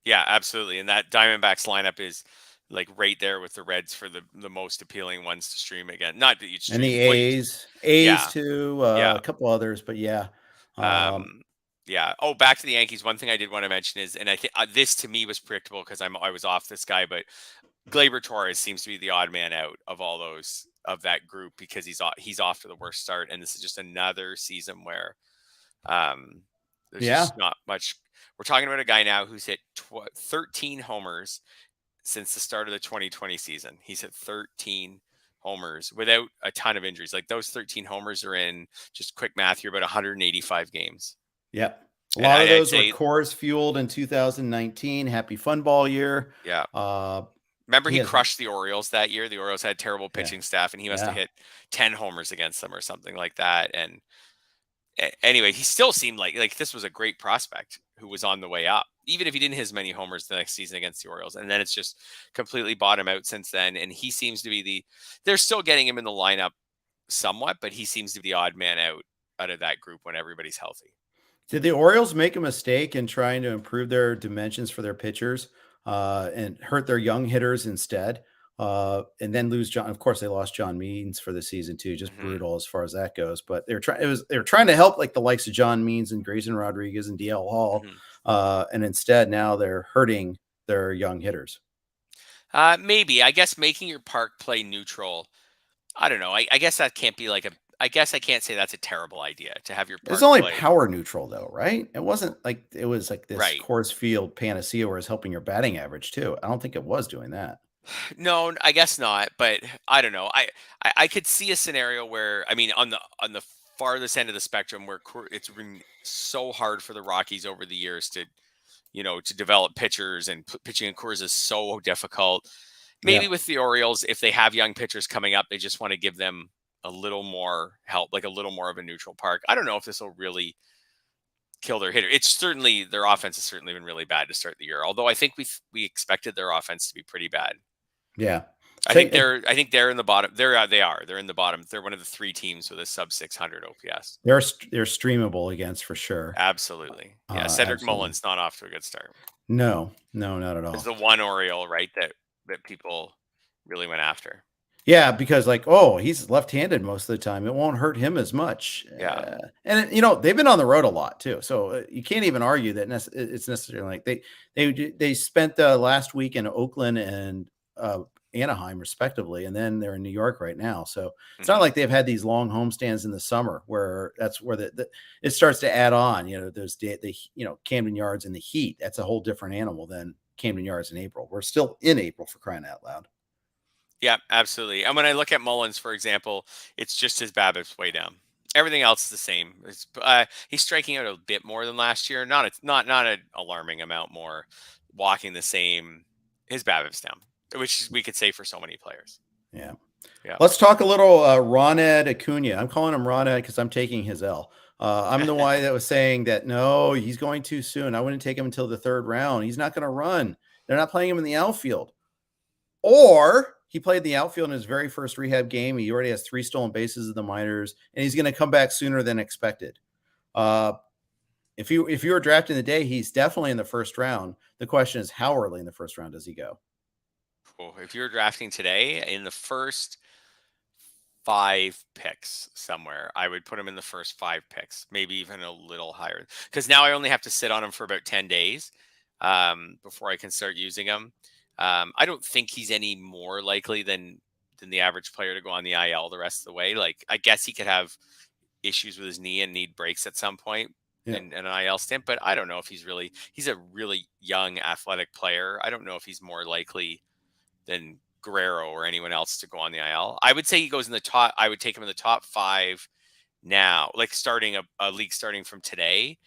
Yeah, absolutely. And that Diamondbacks lineup is like right there with the Reds for the most appealing ones to stream again. Not that you'd And the stream. Well, A's yeah, too, yeah. a couple others, but yeah. Um, yeah. Oh, back to the Yankees. One thing I did want to mention is, and I think this to me was predictable because I was off this guy, but Glaber Torres seems to be the odd man out of all those of that group because he's off to the worst start, and this is just another season where there's Yeah. just not much. We're talking about a guy now who's hit 13 homers since the start of the 2020 season. He's hit 13 homers without a ton of injuries. Like those 13 homers are in just quick math here, about 185 games. Yep. A And lot of I'd those were say, Coors fueled in 2019. Happy fun ball year. yeah. Uh, Remember, he he has, crushed the Orioles that year. The Orioles had terrible yeah, pitching staff, and he must have yeah, hit 10 homers against them or something like that. And anyway, he still seemed like this was a great prospect who was on the way up, even if he didn't hit as many homers the next season against the Orioles. And then it's just completely bottomed out since then. And he seems to be they're still getting him in the lineup somewhat, but he seems to be the odd man out of that group when everybody's healthy. Did the Orioles make a mistake in trying to improve their dimensions for their pitchers and hurt their young hitters instead? and then lose John. Of course, they lost John Means for the season too. Just Mhm. brutal as far as that goes. But they're trying to help like the likes of John Means and Grayson Rodriguez and DL Hall, Mhm. and instead now they're hurting their young hitters. Maybe. I guess making your park play neutral. I don't know. I guess that can't be like a. I guess I can't say that's a terrible idea to have your It's park only play. power neutral though, right? It wasn't like it was like this Right. Coors Field panacea where it's helping your batting average too. I don't think it was doing that. No, I guess not. But I don't know. I could see a scenario where I mean on the farthest end of the spectrum where it's been so hard for the Rockies over the years to to develop pitchers and pitching in Coors is so difficult. Yeah, Maybe with the Orioles, if they have young pitchers coming up, they just want to give them a little more help, like a little more of a neutral park. I don't know if this will really kill their hitter. It's certainly their offense has certainly been really bad to start the year. Although I think we expected their offense to be pretty bad. yeah. I think they're in the bottom. They're in the bottom. They're one of the three teams with a sub 600 OPS. They're streamable against for sure. Absolutely. Yeah, Cedric Absolutely. Mullins not off to a good start. No, no, not at Is all. the one Oriole, right, that people really went after. Yeah, because like, oh, he's left-handed most of the time. It won't hurt him as much. Yeah. And they've been on the road a lot too, so you can't even argue that it's necessarily like they spent the last week in Oakland and Anaheim respectively, and then they're in New York right now. So it's not Hmm. like they've had these long homestands in the summer where that's where it starts to add on. There's the Camden Yards in the heat. That's a whole different animal than Camden Yards in April. We're still in April for crying out loud. Yeah, absolutely. And when I look at Mullins, for example, it's just his BABIP's way down. Everything else is the same. He's striking out a bit more than last year. Not an alarming amount more. Walking the same. His BABIP's down, which we could say for so many players. Yeah. Yeah. Let's talk a little Roned Acuna. I'm calling him Roned because I'm taking his L. I'm the one that was saying that no, he's going too soon. I wouldn't take him until the third round. He's not going to run. They're not playing him in the outfield. Or he played the outfield in his very first rehab game. He already has 3 stolen bases in the minors, and he's going to come back sooner than expected. If you were drafting the day, he's definitely in the first round. The question is, how early in the first round does he go? Cool. If you're drafting today in the first 5 picks somewhere, I would put him in the first 5 picks, maybe even a little higher. Because now I only have to sit on him for about 10 days before I can start using him. I don't think he's any more likely than the average player to go on the IL the rest of the way. Like I guess he could have issues with his knee and need breaks at some point Yeah. in an IL stint, but I don't know if he's a really young athletic player. I don't know if he's more likely than Guerrero or anyone else to go on the IL. I would say he goes in the top. I would take him in the top 5 now, like starting a league starting from today.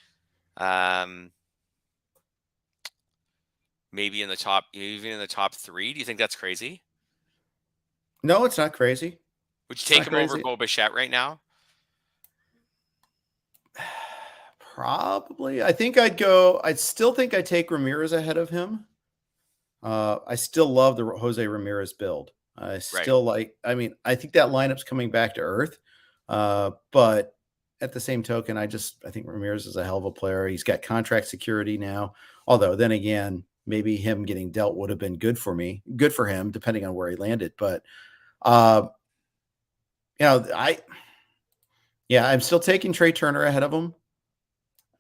Maybe in the top, even in the top 3. Do you think that's crazy? No, it's not crazy. Would you It's take not him over crazy. Bo Bichette right now? Probably. I'd still think I'd take Ramirez ahead of him. I still love the Jose Ramirez build. Right. I mean, I think that lineup's coming back to earth. But at the same token, I think Ramirez is a hell of a player. He's got contract security now. Although then again, maybe him getting dealt would have been good for him, depending on where he landed. But, uh, I'm still taking Trey Turner ahead of him.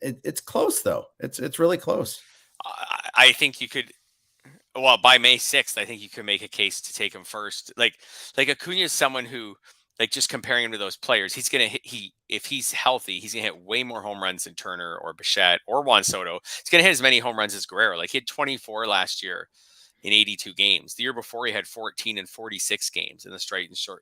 It's close though. It's really close. I think you could. Well, by May 6th, I think you could make a case to take him first. Like Acuna is someone who, like, just comparing him to those players, he's gonna hit. If he's healthy, he's gonna hit way more home runs than Turner or Bichette or Juan Soto. He's gonna hit as many home runs as Guerrero. Like he had 24 last year in 82 games. The year before, he had 14 and 46 games in the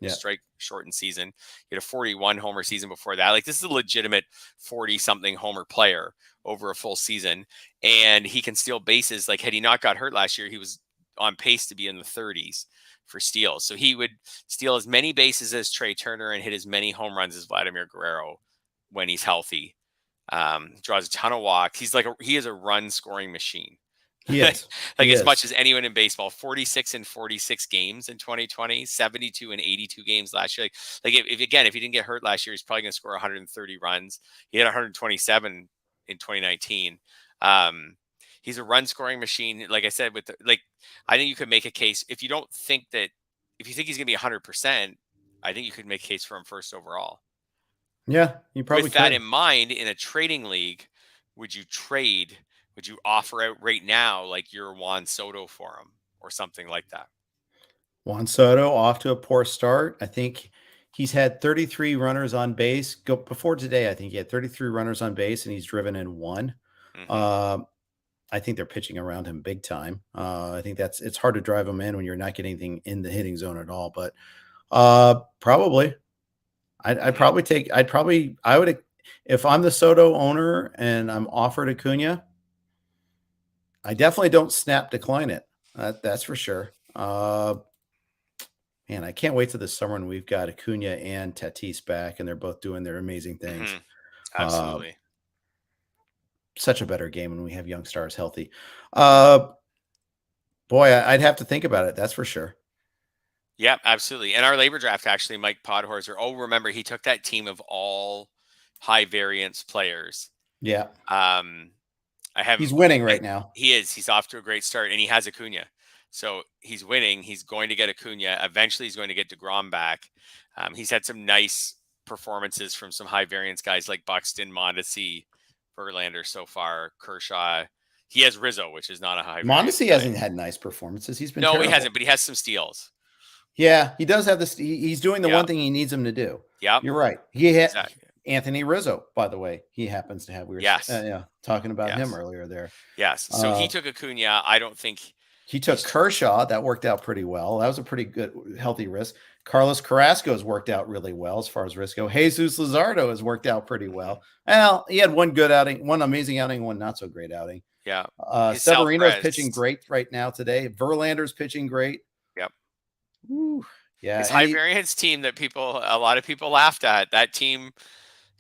Yeah. strike shortened season. He had a 41 homer season before that. Like this is a legitimate 40 something homer player over a full season, and he can steal bases. Like had he not got hurt last year, he was on pace to be in the 30s for steals. So he would steal as many bases as Trey Turner and hit as many home runs as Vladimir Guerrero when he's healthy. Draws a ton of walks. He is a run scoring machine. He is. Like He as much is. as anyone in baseball. 46 and 46 games in 2020, 72 and 82 games last year. Like if he didn't get hurt last year, he's probably going to score 130 runs. He had 127 in 2019. He's a run scoring machine. Like I said, I think you could make a case if you don't think that if you think he's going to be 100%, I think you could make a case for him first overall. Yeah, you probably With that could. in mind, in a trading league, would you trade? Would you offer out right now like your Juan Soto for him or something like that? Juan Soto off to a poor start. I think he's had 33 runners on base. Go before today, I think he had 33 runners on base and he's driven in one. Hmm. Um, I think they're pitching around him big time. I think it's hard to drive him in when you're not getting anything in the hitting zone at all. But probably, I'd Hmm. probably take. I would if I'm the Soto owner and I'm offered Acuna. I definitely don't snap decline it. That's for sure. Man, I can't wait till this summer when we've got Acuna and Tatis back, and they're both doing their amazing things. Hmm. Uh, Absolutely. Such a better game when we have young stars healthy. Hmm. Uh, Boy, I'd have to think about it. That's for sure. Yeah, absolutely. And our labor draft, actually, Mike Podhorzer. Oh, remember, he took that team of all high variance players. Yeah, Um, I have he's winning right now. he is. He's off to a great start, and he has Acuna. So he's winning. He's going to get Acuna. Eventually, he's going to get DeGrom back. He's had some nice performances from some high variance guys like Buxton, Mondesi, Verlander so far. Kershaw. He has Rizzo, which is not a high variance Mondesi guy. hasn't had nice performances. He's been No, he terrible. hasn't, but he has some steals. Yeah, he does have this. He's doing the Yeah. one thing he needs him to do. Yep. You're right. He had Exactly. Anthony Rizzo, by the way. He happens to have. We were Yes. yeah, talking about him Yes. earlier there. Yes. So he took Acuna. I don't think He took he's Kershaw. That worked out pretty well. That was a pretty good, healthy risk. Carlos Carrasco has worked out really well as far as risk go. Jesus Luzardo has worked out pretty Mhm. well. Well, he had one good outing, one amazing outing, one not so great outing. Yeah. His self Severino's pitching res. great right now today. Verlander's pitching great. Yep. Woo. Yeah, His and high he variance team that a lot of people laughed at. That team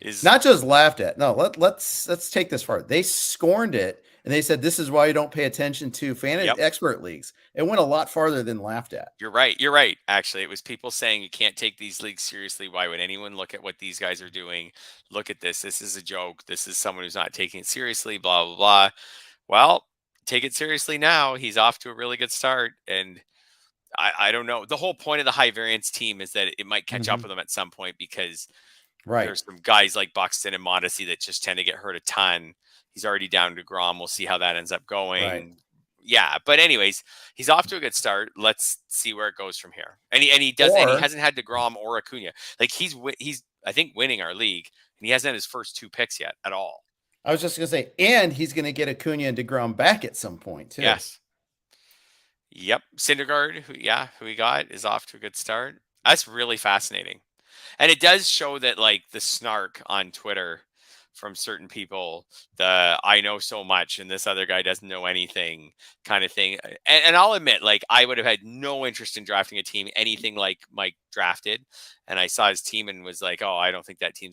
is, not just laughed at. No, let's take this far. They scorned it and they said this is why you don't pay attention to fan yep. expert leagues. It went a lot farther than laughed at. You're right. You're right. Actually, it was people saying you can't take these leagues seriously. Why would anyone look at what these guys are doing? Look at this. This is a joke. This is someone who's not taking it seriously. Blah blah blah. Well, take it seriously now. He's off to a really good start, and I don't know. The whole point of the high variance team is that it might catch up Mhm. with them at some point because Right. there's some guys like Buxton and Mondesi that just tend to get hurt a ton. He's already down to Grom. We'll see how that ends up Right. going. Yeah, but anyways, he's off to a good start. Let's see where it goes from here. And he Or hasn't had DeGrom or Acuna. Like he's I think winning our league, and he hasn't had his first two picks yet at all. I was just gonna say, and he's gonna get Acuna and DeGrom back at some point too. Yes. Yep. Syndergaard, who we got is off to a good start. That's really fascinating. And it does show that like the snark on Twitter from certain people, the I know so much and this other guy doesn't know anything kind of thing. And I'll admit, like I would have had no interest in drafting a team anything like Mike drafted. And I saw his team and was like, oh, I didn't think that team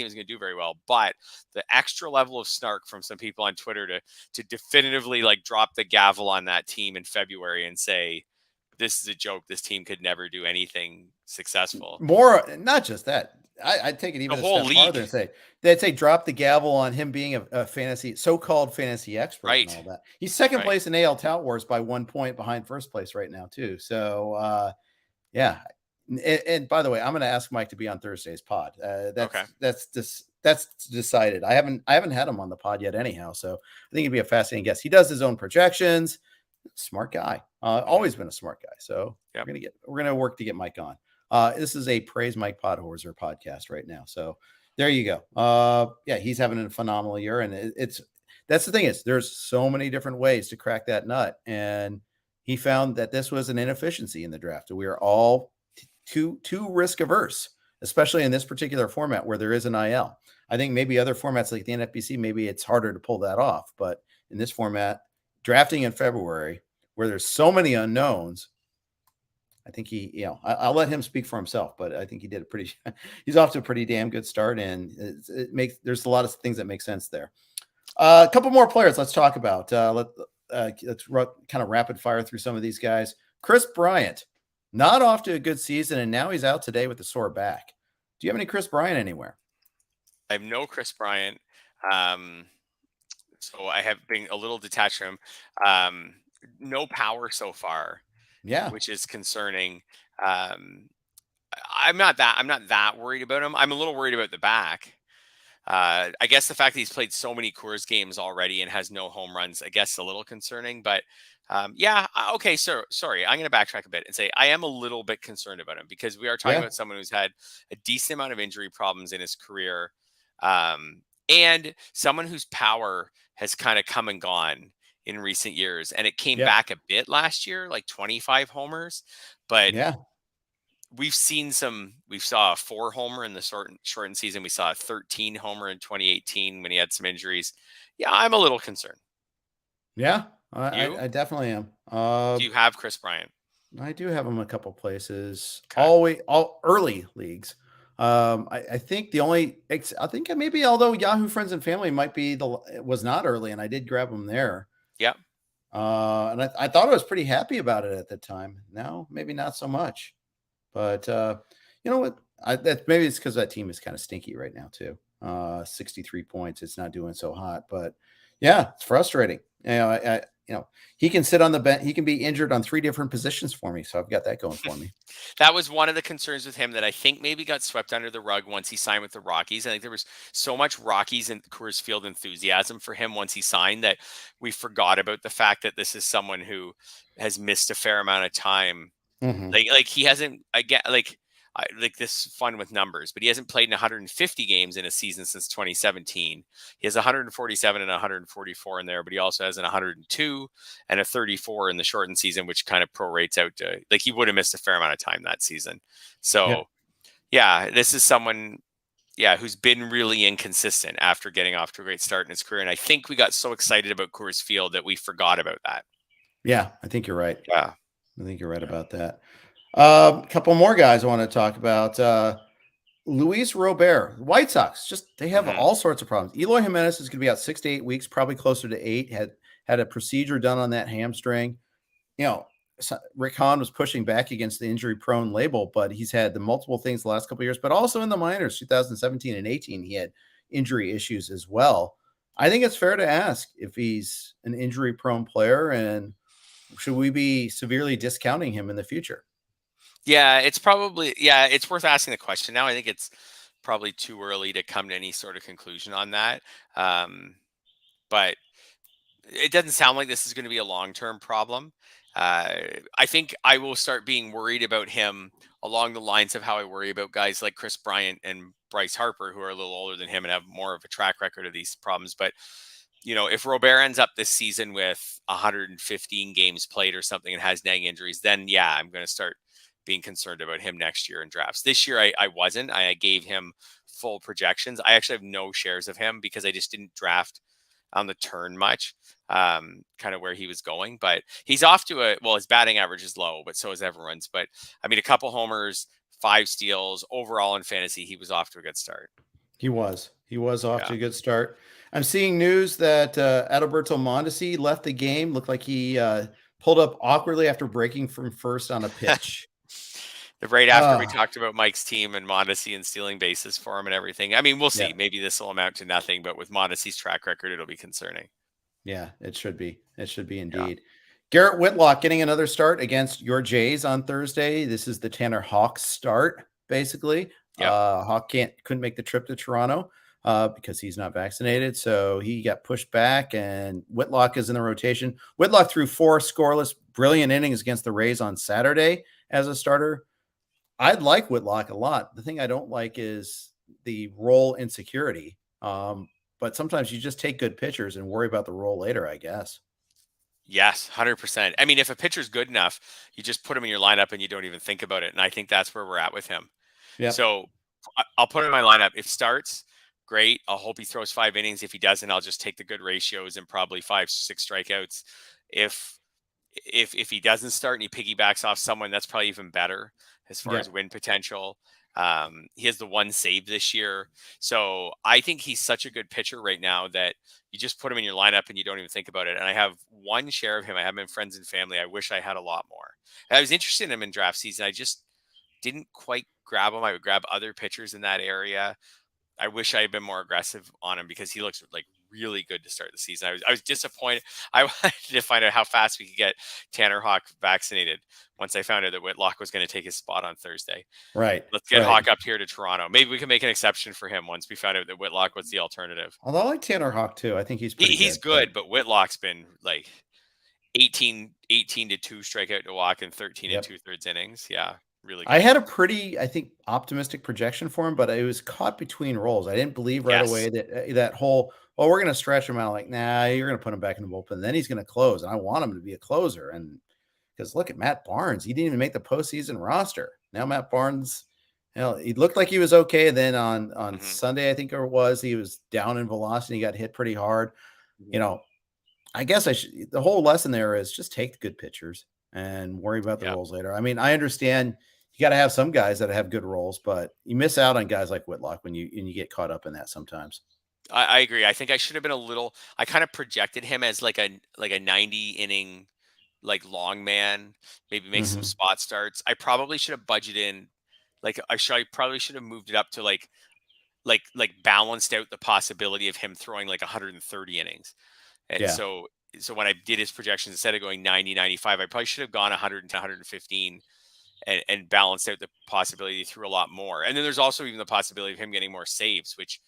was gonna do very well. But the extra level of snark from some people on Twitter to definitively like drop the gavel on that team in February and say, this is a joke. This team could never do anything successful. More, not just that. I'd take it The even a whole step farther league, and say they'd say drop the gavel on him being a fantasy so-called fantasy expert and right? all that. He's second Right. place in AL Tout Wars by 1 point behind first place right now too. So yeah. And by the way, I'm going to ask Mike to be on Thursday's pod. Okay. That's decided. I haven't had him on the pod yet anyhow. So I think he'd be a fascinating guest. He does his own projections. Smart guy. Always been a smart guy. So Yep. we're gonna work to get Mike on. This is a praise Mike Podhorzer podcast right now. So there you go. Yeah, he's having a phenomenal year, and that's the thing is there's so many different ways to crack that nut, and he found that this was an inefficiency in the draft. We are all too risk averse, especially in this particular format where there is an IL. I think maybe other formats like the NFBC, maybe it's harder to pull that off, but in this format, drafting in February where there's so many unknowns, I think I'll let him speak for himself, but I think he did he's off to a pretty damn good start, and there's a lot of things that make sense there. A couple more players let's talk about. Let's kind of rapid fire through some of these guys. Chris Bryant, not off to a good season, and now he's out today with a sore back. Do you have any Chris Bryant anywhere? I have no Chris Bryant. So I have been a little detached from him. No power so far. Yeah. which is concerning. Um, I'm not that worried about him. I'm a little worried about the back. I guess the fact that he's played so many Coors games already and has no home runs, I guess, a little concerning. But okay. So sorry, I'm going to backtrack a bit and say I am a little bit concerned about him because we are talking Yeah. about someone who's had a decent amount of injury problems in his career, and someone whose power has kind of come and gone in recent years, and it came Yeah. back a bit last year, like 25 homers, but Yeah. we saw a 4 homer in the shortened season. We saw a 13 homer in 2018 when he had some injuries. Yeah, I'm a little concerned. Yeah. You? I definitely am. Do you have Chris Bryant? I do have him a couple places, Okay. all early leagues. I think I think maybe although Yahoo Friends and Family might be it was not early, and I did grab him there. Yep. And I thought I was pretty happy about it at the time. Now maybe not so much, but you know what? That maybe it's because that team is kind of stinky right now too. 63 points. It's not doing so hot, but yeah, it's frustrating. You know, he can sit on the bench. He can be injured on 3 different positions for me. So I've got that going for me. That was one of the concerns with him that I think maybe got swept under the rug once he signed with the Rockies. I think there was so much Rockies and Coors Field enthusiasm for him once he signed that we forgot about the fact that this is someone who has missed a fair amount of time. Hmm. Like he hasn't again like this fun with numbers, but he hasn't played in 150 games in a season since 2017. He has 147 and 144 in there, but he also has an 102 and a 34 in the shortened season, which kind of prorates out to like he would have missed a fair amount of time that season. Yeah. So yeah, this is someone who's been really inconsistent after getting off to a great start in his career. And I think we got so excited about Coors Field that we forgot about that. Yeah. I think you're right. Yeah. I think you're right Yeah. about that. A couple more guys I want to talk about. Luis Robert, White Sox, just they have Hmm. all sorts of problems. Eloy Jimenez is going to be out 6 to 8 weeks, probably closer to 8. Had a procedure done on that hamstring. You know, Rick Hahn was pushing back against the injury-prone label, but he's had the multiple things the last couple of years. But also in the minors, 2017 and 18, he had injury issues as well. I think it's fair to ask if he's an injury-prone player, and should we be severely discounting him in the future? Yeah, it's worth asking the question now. I think it's probably too early to come to any sort of conclusion on that. Um, but it doesn't sound like this is going to be a long-term problem. Uh, I think I will start being worried about him along the lines of how I worry about guys like Chris Bryant and Bryce Harper, who are a little older than him and have more of a track record of these problems. But if Robert ends up this season with 115 games played or something and has nagging injuries, then yeah, I'm going to start being concerned about him next year in drafts. This year, I wasn't. I gave him full projections. I actually have no shares of him because I just didn't draft on the turn much, kind of where he was going. But he's off to his batting average is low, but so is everyone's. But I mean, a couple homers, 5 steals overall in fantasy, he was off to a good start. He was. He was off to Yeah. a good start. I'm seeing news that Adalberto Mondesi left the game. Looked like he pulled up awkwardly after breaking from first on a pitch. Right after we Uh, talked about Mike's team and Mondesi and stealing bases for him and everything. I mean, we'll yeah, see. Maybe this will amount to nothing, but with Mondesi's track record, it'll be concerning. yeah, it should be. It should be Yeah. indeed. Garrett Whitlock getting another start against your Jays on Thursday. This is the Tanner Hawk start, basically. Yep. Hawk couldn't make the trip to Toronto because he's not vaccinated. So he got pushed back, and Whitlock is in the rotation. Whitlock threw 4 scoreless, brilliant innings against the Rays on Saturday as a starter. I'd like Whitlock a lot. The thing I don't like is the role insecurity. But sometimes you just take good pitchers and worry about the role later, I guess. Yes, 100%. I mean, if a pitcher's good enough, you just put him in your lineup and you don't even think about it. And I think that's where we're at with him. Yep. So I'll put him in my lineup. If starts, great. I'll hope he throws 5 innings. If he doesn't, I'll just take the good ratios and probably 5, 6 strikeouts. If if he doesn't start and he piggybacks off someone, that's probably even better as far Yeah. as win potential. He has the 1 save this year. So I think he's such a good pitcher right now that you just put him in your lineup and you don't even think about it. And I have 1 share of him. I have him in friends and family. I wish I had a lot more. I was interested in him in draft season. I just didn't quite grab him. I would grab other pitchers in that area. I wish I had been more aggressive on him because he looks like really good to start the season. I was disappointed. I wanted to find out how fast we could get Tanner Hawk vaccinated once I found out that Whitlock was going to take his spot on Thursday. Right. Let's get Hawk up here to Toronto. Maybe we can make an exception for him once we found out that Whitlock was the alternative. Although I like Tanner Hawk too. I think he's pretty He's good, but Whitlock's been like 18 to 2 strikeout to walk in 13 and 2/3 innings. Yeah, really good. I had a pretty, I think, optimistic projection for him, but it was caught between roles. I didn't believe right away that that whole, oh, we're going to stretch him out. Like, nah, you're going to put him back in the bullpen. Then he's going to close. And I want him to be a closer. And because look at Matt Barnes. He didn't even make the postseason roster. Now Matt Barnes, he looked like he was okay. Then on Sunday, I think it was, he was down in velocity. He got hit pretty hard. I guess the whole lesson there is just take the good pitchers and worry about the roles later. I mean, I understand you got to have some guys that have good roles, but you miss out on guys like Whitlock when you get caught up in that sometimes. I agree. I think I should have been I kind of projected him as like a 90 inning, like long man, maybe make some spot starts. I probably should have budgeted in, like I probably should have moved it up to like balanced out the possibility of him throwing like 130 innings. And so when I did his projections, instead of going 90, 95, I probably should have gone 100 to 115 and balanced out the possibility he threw a lot more. And then there's also even the possibility of him getting more saves, which,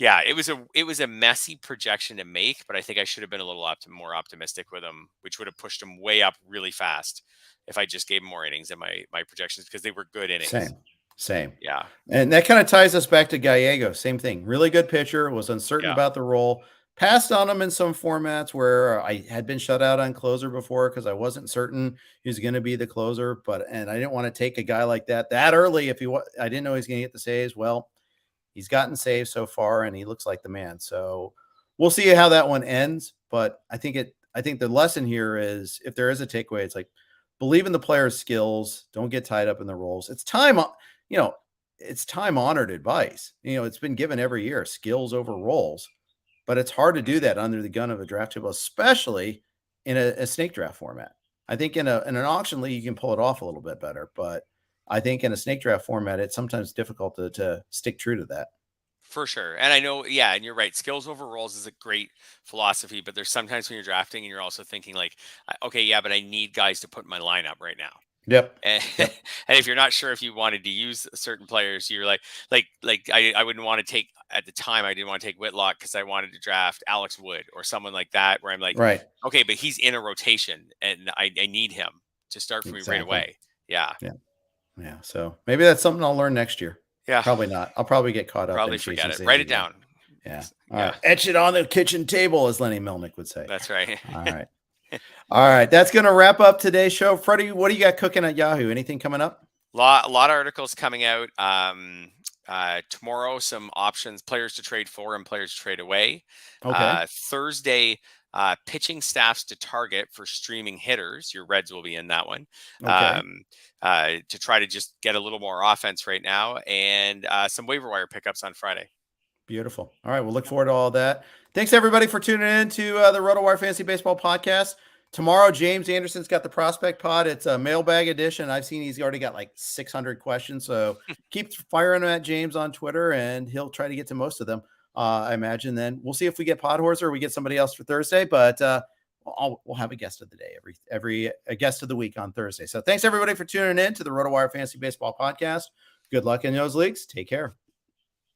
it was a messy projection to make, but I think I should have been a little more optimistic with him, which would have pushed him way up really fast if I just gave him more innings in my projections, because they were good innings. Same. Yeah. And that kind of ties us back to Gallegos. Same thing. Really good pitcher, was uncertain about the role. Passed on him in some formats where I had been shut out on closer before because I wasn't certain he was going to be the closer. And I didn't want to take a guy like that early I didn't know he was going to get the saves. Well, he's gotten saves so far, and he looks like the man. So we'll see how that one ends. But I think the lesson here is, if there is a takeaway, it's like, believe in the player's skills. Don't get tied up in the roles. It's time, it's time-honored advice. It's been given every year, skills over roles. But it's hard to do that under the gun of a draft table, especially in a snake draft format. I think in an auction league, you can pull it off a little bit better. But I think in a snake draft format, it's sometimes difficult to stick true to that. For sure. And I know, and you're right. Skills over roles is a great philosophy, but there's sometimes when you're drafting and you're also thinking like, okay, but I need guys to put in my lineup right now. Yep. And, and if you're not sure if you wanted to use certain players, you're like I wouldn't want to take, at the time, I didn't want to take Whitlock because I wanted to draft Alex Wood or someone like that, where I'm like, right, okay, but he's in a rotation and I need him to start for me right away. Yeah. So maybe that's something I'll learn next year. Yeah. Probably not. I'll probably get caught up. Probably forget it. Write it down. Yeah. All right. Etch it on the kitchen table, as Lenny Melnick would say. That's right. All right. All right. That's going to wrap up today's show. Freddie, what do you got cooking at Yahoo? Anything coming up? A lot of articles coming out. Tomorrow, some options, players to trade for and players to trade away. Okay. Thursday, pitching staffs to target for streaming hitters. Your Reds will be in that one. Okay. To try to just get a little more offense right now, and some waiver wire pickups on Friday. Beautiful. All right. We'll look forward to all that. Thanks, everybody, for tuning in to the RotoWire Fantasy Baseball Podcast. Tomorrow, James Anderson's got the Prospect Pod. It's a mailbag edition. I've seen he's already got like 600 questions. So keep firing at James on Twitter, and he'll try to get to most of them. I imagine then we'll see if we get Podhorse or we get somebody else for Thursday, but we'll have a guest of the day, every guest of the week on Thursday. So thanks, everybody, for tuning in to the RotoWire Fantasy Baseball Podcast. Good luck in those leagues. Take care.